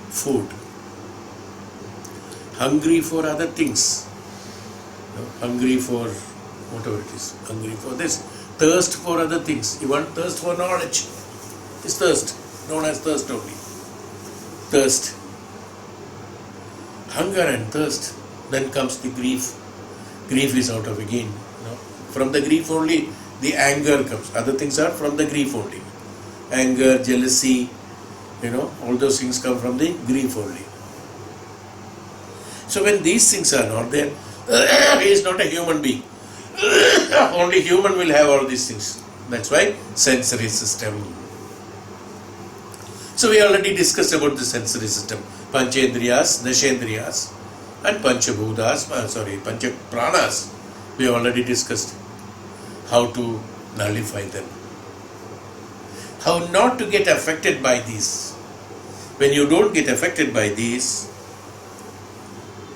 food. Hungry for other things. Hungry for whatever it is. Hungry for this. Thirst for other things. You want thirst for knowledge. It's thirst. Known as thirst only. Thirst. Hunger and thirst. Then comes the grief. Grief is out of again. From the grief only the anger comes. Other things are from the grief only. Anger, jealousy, all those things come from the grief only. So when these things are not there, he is not a human being. Only human will have all these things. That's why sensory system. So we already discussed about the sensory system. Panchendriyas, Dashendriyas and Panchabhutas, Panchapranas. We already discussed how to nullify them. How not to get affected by these. When you don't get affected by these,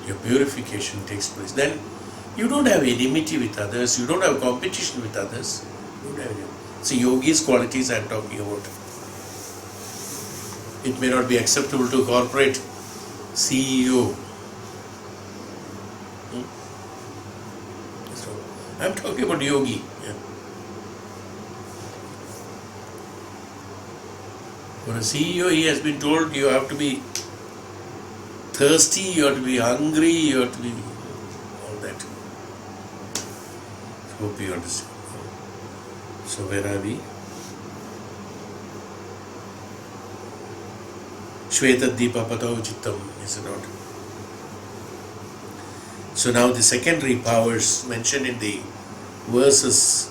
your purification takes place. Then you don't have enmity with others, you don't have competition with others. You don't have any. So yogi's qualities I am talking about. It may not be acceptable to corporate CEO. So I am talking about yogi. For a CEO, he has been told you have to be thirsty, you have to be hungry, you have to be all that. Hope you understand. So where are we? Shvetadipa patau chittam, is it not? So now the secondary powers mentioned in the verses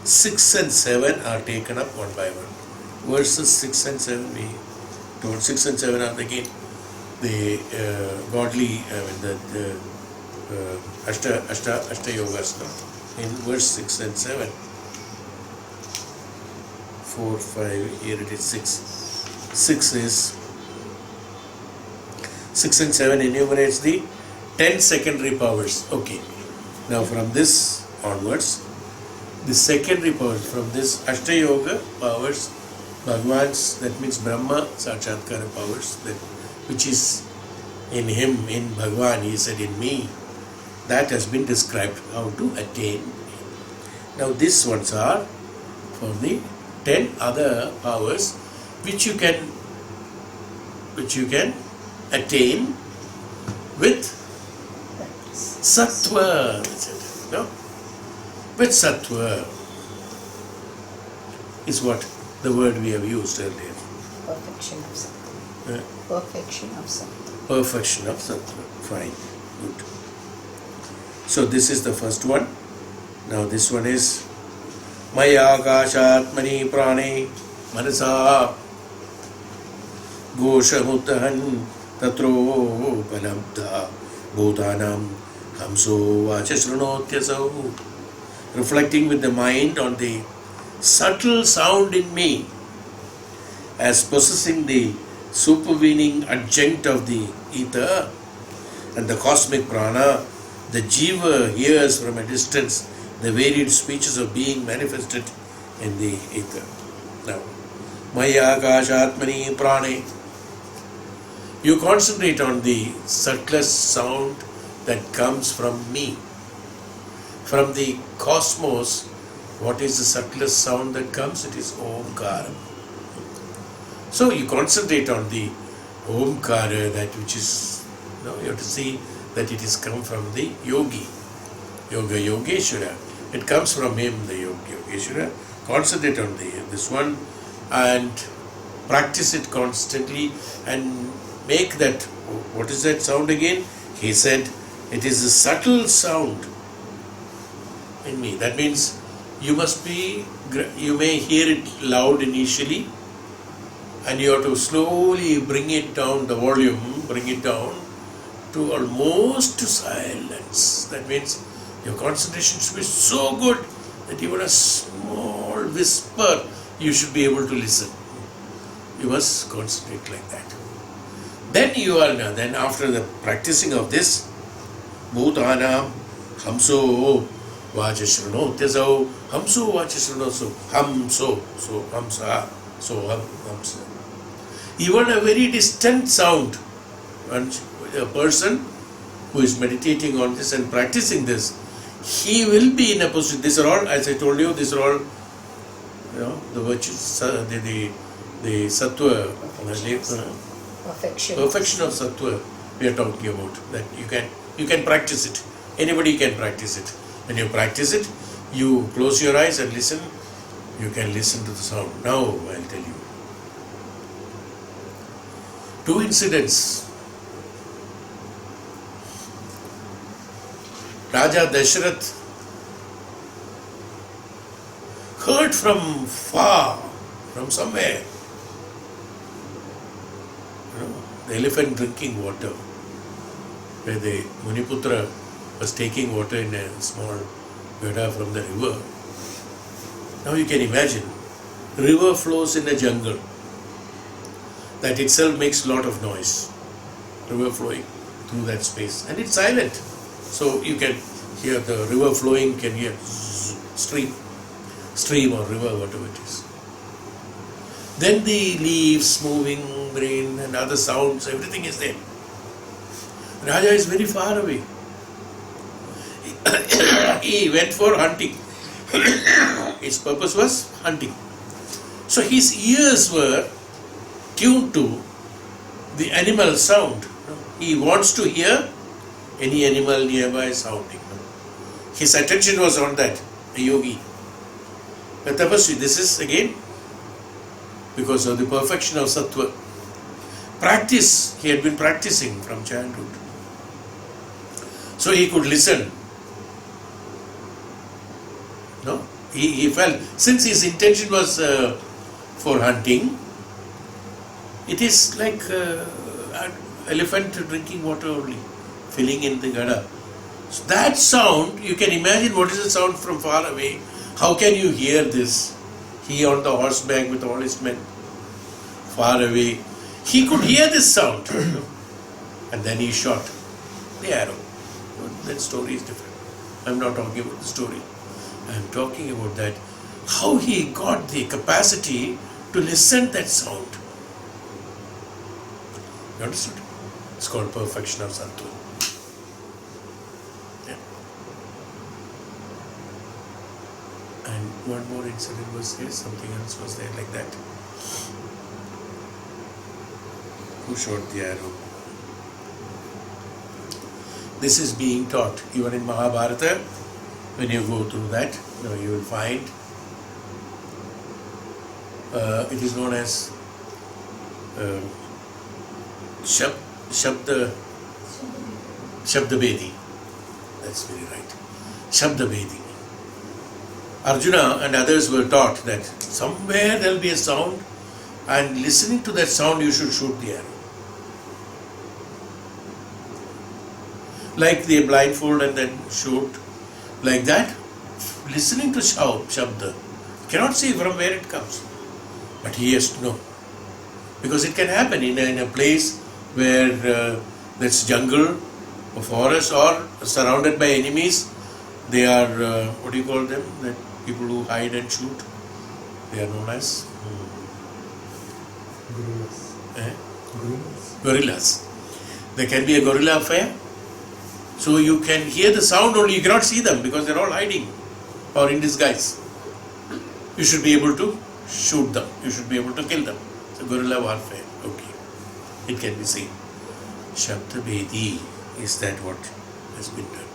6 and 7 are taken up one by one. Verses 6 and 7, we told 6 and 7 are again the godly, the Ashta Yogas. No? in verse 6 and 7. 4, 5, here it is 6. 6 and 7 enumerates the 10 secondary powers. Okay. Now from this onwards, the secondary powers, from this Ashtayoga powers, Bhagavan's, that means Brahma Sakshatkara powers, that which is in him, in Bhagavan, he said in me, that has been described how to attain. Now these ones are for the 10 other powers which you can attain with sattva. No? With sattva is what the word we have used earlier. Perfection of sattva. Perfection of sattva. Perfection of sattva. Fine. Good. So this is the first one. Now this one is Maya Akashatmani Prane Manasa Goshamutahan Tatro Palabdha Bhutanam Hamso Vachasrunotyasau. Reflecting with the mind on the subtle sound in me as possessing the supervening adjunct of the ether and the cosmic prana, the jiva hears from a distance the varied speeches of being manifested in the ether. Now, Maya Akashatmani Prane. You concentrate on the subtlest sound that comes from me. From the cosmos, what is the subtlest sound that comes? It is Omkara. So you concentrate on the Omkara, that which is, you have to see that it is come from the yogi, Yoga Yogeshwara. It comes from him, the Yogeshwara. Concentrate on this one and practice it constantly and make that, what is that sound again? He said, it is a subtle sound in me. That means you may hear it loud initially and you have to slowly bring it down, the volume, bring it down to almost to silence. That means your concentration should be so good that even a small whisper you should be able to listen. You must concentrate like that. Then after the practicing of this, Bhutanam Hamso Vachasrunotyasau, Hamso Vachasrunotyasau, Hamso, so Hamsa, so Hamsa. Even a very distant sound, and a person who is meditating on this and practicing this, he will be in a position. These are all, as I told you, these are all, the virtues, the sattva, perfection of sattva we are talking about. That you can practice it. Anybody can practice it. When you practice it, you close your eyes and listen. You can listen to the sound. Now I'll tell you. 2 incidents. Raja Dashrath heard from far, from somewhere, the elephant drinking water, where the Muniputra was taking water in a small gada from the river. Now you can imagine, river flows in a jungle. That itself makes a lot of noise. River flowing through that space, and it's silent. So you can hear the river flowing, you can hear stream or river, whatever it is. Then the leaves moving, rain and other sounds, everything is there. Raja is very far away. He went for hunting. His purpose was hunting. So his ears were tuned to the animal sound. He wants to hear any animal nearby sounding. His attention was on that, a yogi. A tapasvi, this is again because of the perfection of sattva. Practice, he had been practicing from childhood. So he could listen. He felt, since his intention was for hunting, it is like an elephant drinking water only, filling in the gada. So that sound, you can imagine what is the sound from far away. How can you hear this? He on the horseback with all his men, far away. He could hear this sound. And then he shot the arrow. That story is different. I'm not talking about the story. I'm talking about that, how he got the capacity to listen that sound. You understood? It's called perfection of sattva. Yeah. And one more incident was here, something else was there like that. Who shot the arrow? This is being taught even in Mahabharata. When you go through that, you will find it is known as Shabda Bedi. That's very right. Shabda Bedi. Arjuna and others were taught that somewhere there will be a sound, and listening to that sound you should shoot the arrow. Like they blindfold and then shoot. Like that, listening to Shabda, cannot see from where it comes. But he has to know. Because it can happen in a place where that's jungle or forest or surrounded by enemies. They are, what do you call them? That people who hide and shoot. They are known as gorillas. There can be a gorilla affair. So you can hear the sound only, you cannot see them because they're all hiding or in disguise. You should be able to shoot them. You should be able to kill them. So guerrilla warfare. Okay. It can be seen. Shabda Bedi is that what has been done.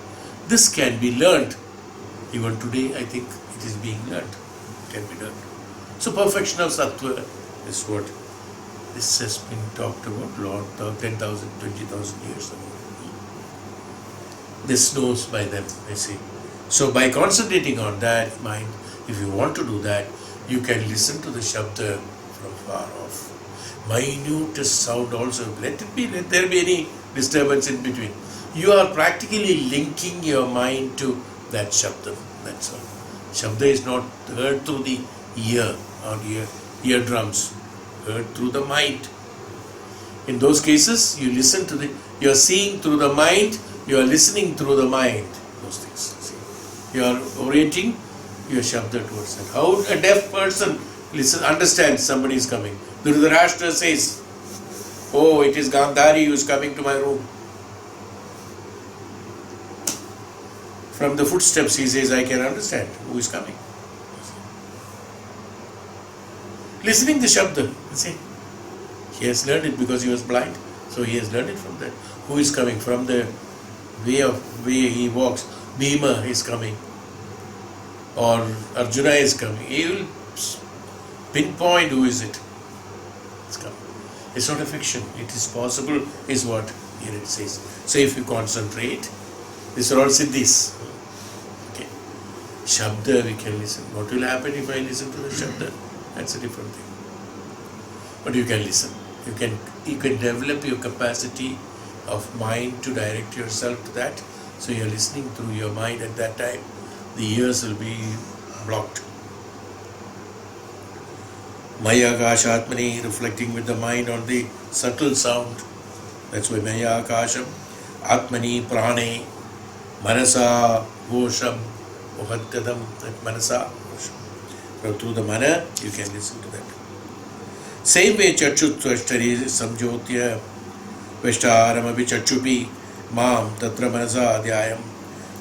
This can be learnt. Even today I think it is being learnt. It can be learnt. So perfection of sattva is what this has been talked about, Lord, 10,000, 20,000 years ago. This knows by them, I see. So by concentrating on that mind, if you want to do that, you can listen to the Shabda from far off. Minutest sound also. Let there be any disturbance in between. You are practically linking your mind to that Shabda. That's all. Shabda is not heard through the ear or eardrums, heard through the mind. In those cases, you are seeing through the mind, you are listening through the mind. Those things. See? You are orienting your Shabda towards that. How a deaf person understands somebody is coming. Dhritarashtra says, oh, it is Gandhari who is coming to my room. From the footsteps, he says, I can understand who is coming. Listening the Shabda, you see. He has learned it because he was blind. So he has learned it from that. Who is coming? From the way he walks. Bhima is coming. Or Arjuna is coming. He will pinpoint who is it. It's coming. It's not a fiction. It is possible, is what here it says. So if you concentrate, these are all siddhis. Okay. Shabda we can listen. What will happen if I listen to the Shabda? That's a different thing. But you can listen. You can develop your capacity of mind to direct yourself to that. So you are listening through your mind at that time. The ears will be blocked. Maya Akashatmani, reflecting with the mind on the subtle sound. That's why Maya Akasham, Atmani Prane, Manasa Vosham, Uhatkadam, Manasa Vosham. Through the mana, you can listen to that. Same way Chachuttvashtari Samjotya Veshtaram Abhi Chachupi Mam Tatra Manasa Adhyayam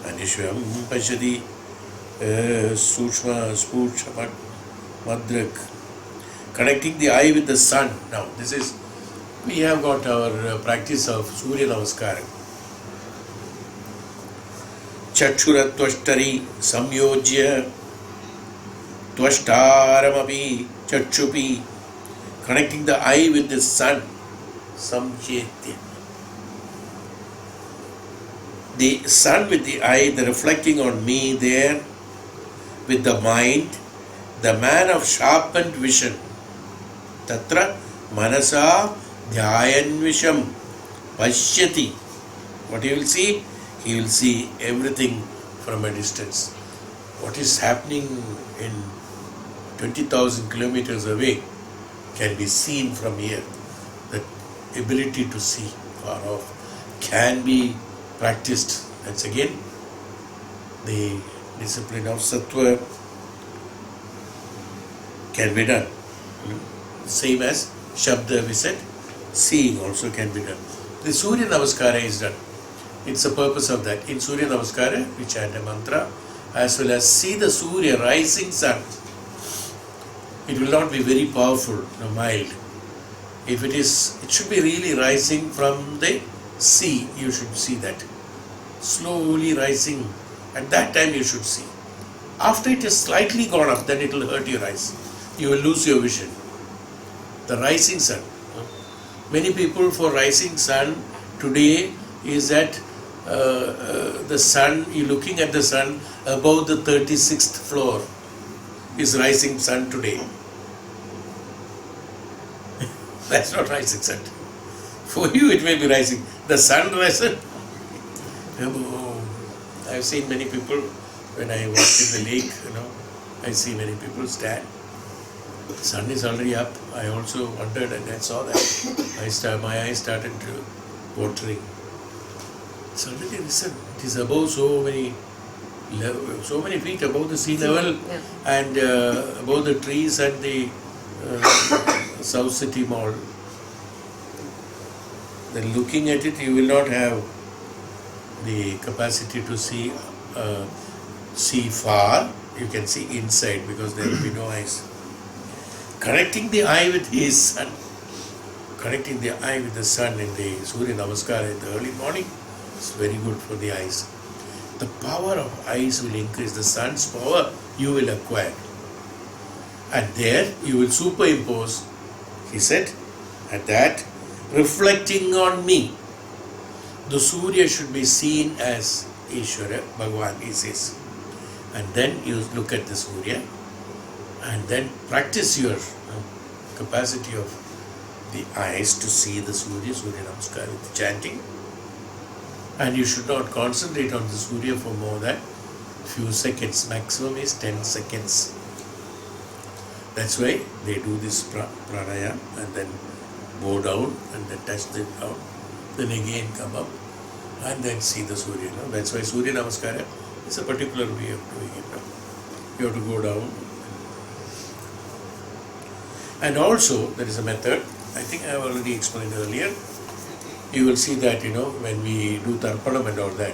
Anishwam Pashadi Sushma Spucha Madrak. Connecting the eye with the sun. Now this is, we have got our practice of Surya Namaskaram. Chachurattvashtari Samyojya Tvashtaram Abhi Chachupi. Connecting the eye with the sun. Samjetya. The sun with the eye, the reflecting on me there with the mind, the man of sharpened vision. Tatra manasa dhyayan visham pashyati. What you will see? He will see everything from a distance. What is happening in 20,000 kilometers away can be seen from here. The ability to see far off can be practiced. That's again the discipline of sattva can be done. Same as Shabda we said, seeing also can be done. The Surya Namaskara is done. It's the purpose of that. In Surya Namaskara, we chant a mantra as well as see the Surya rising sun. It will not be very powerful, mild. If it is, it should be really rising from the sea. You should see that. Slowly rising. At that time you should see. After it is slightly gone up, then it will hurt your eyes. You will lose your vision. The rising sun. Many people for rising sun today is that the sun, you're looking at the sun above the 36th floor is rising sun today. That's not rising sun. For you it may be rising. The sun rising. I've seen many people when I walk in the lake, I see many people stand. The sun is already up. I also wondered and I saw that. My eyes started watering. It's already risen. It is above so many feet above the sea level, and above the trees at the South City Mall. Then looking at it, you will not have the capacity to see far. You can see inside because there will be no eyes. Connecting the eye with his sun, connecting the eye with the sun in the Surya Namaskara in the early morning is very good for the eyes. The power of eyes will increase. The sun's power you will acquire. And there you will superimpose, he said, at that, reflecting on me. The Surya should be seen as Ishvara, Bhagavan, he says. And then you look at the Surya and then practice your capacity of the eyes to see the Surya Namaskara with chanting. And you should not concentrate on the Surya for more than few seconds. Maximum is 10 seconds. That's why they do this pranayam and then bow down and then touch the ground. Then again come up and then see the Surya. That's why Surya Namaskara is a particular way of doing it. You have to go down. And also there is a method, I think I have already explained earlier. You will see that, when we do Tarpanam and all that,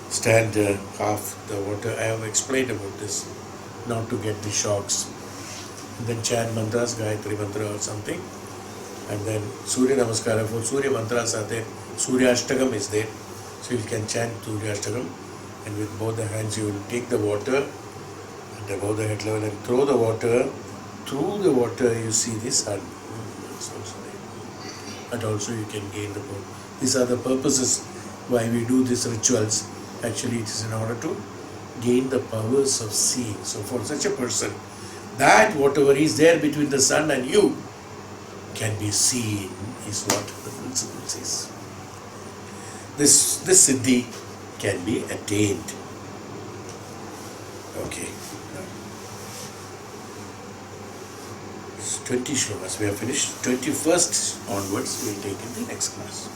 stand half the water. I have explained about this, not to get the shocks. And then chant mantras, Gayatri mantra or something. And then Surya Namaskara, for Surya mantras are there. Surya Ashtagam is there. So you can chant Surya Ashtagam. And with both the hands you will take the water and above the head level and throw the water. Through the water you see the sun. And also you can gain the power. These are the purposes why we do these rituals. Actually it is in order to gain the powers of seeing. So for such a person, that whatever is there between the sun and you can be seen is what the principle says. This siddhi can be attained. Okay. 20 shlokas we have finished. 21st onwards we will take in the next class.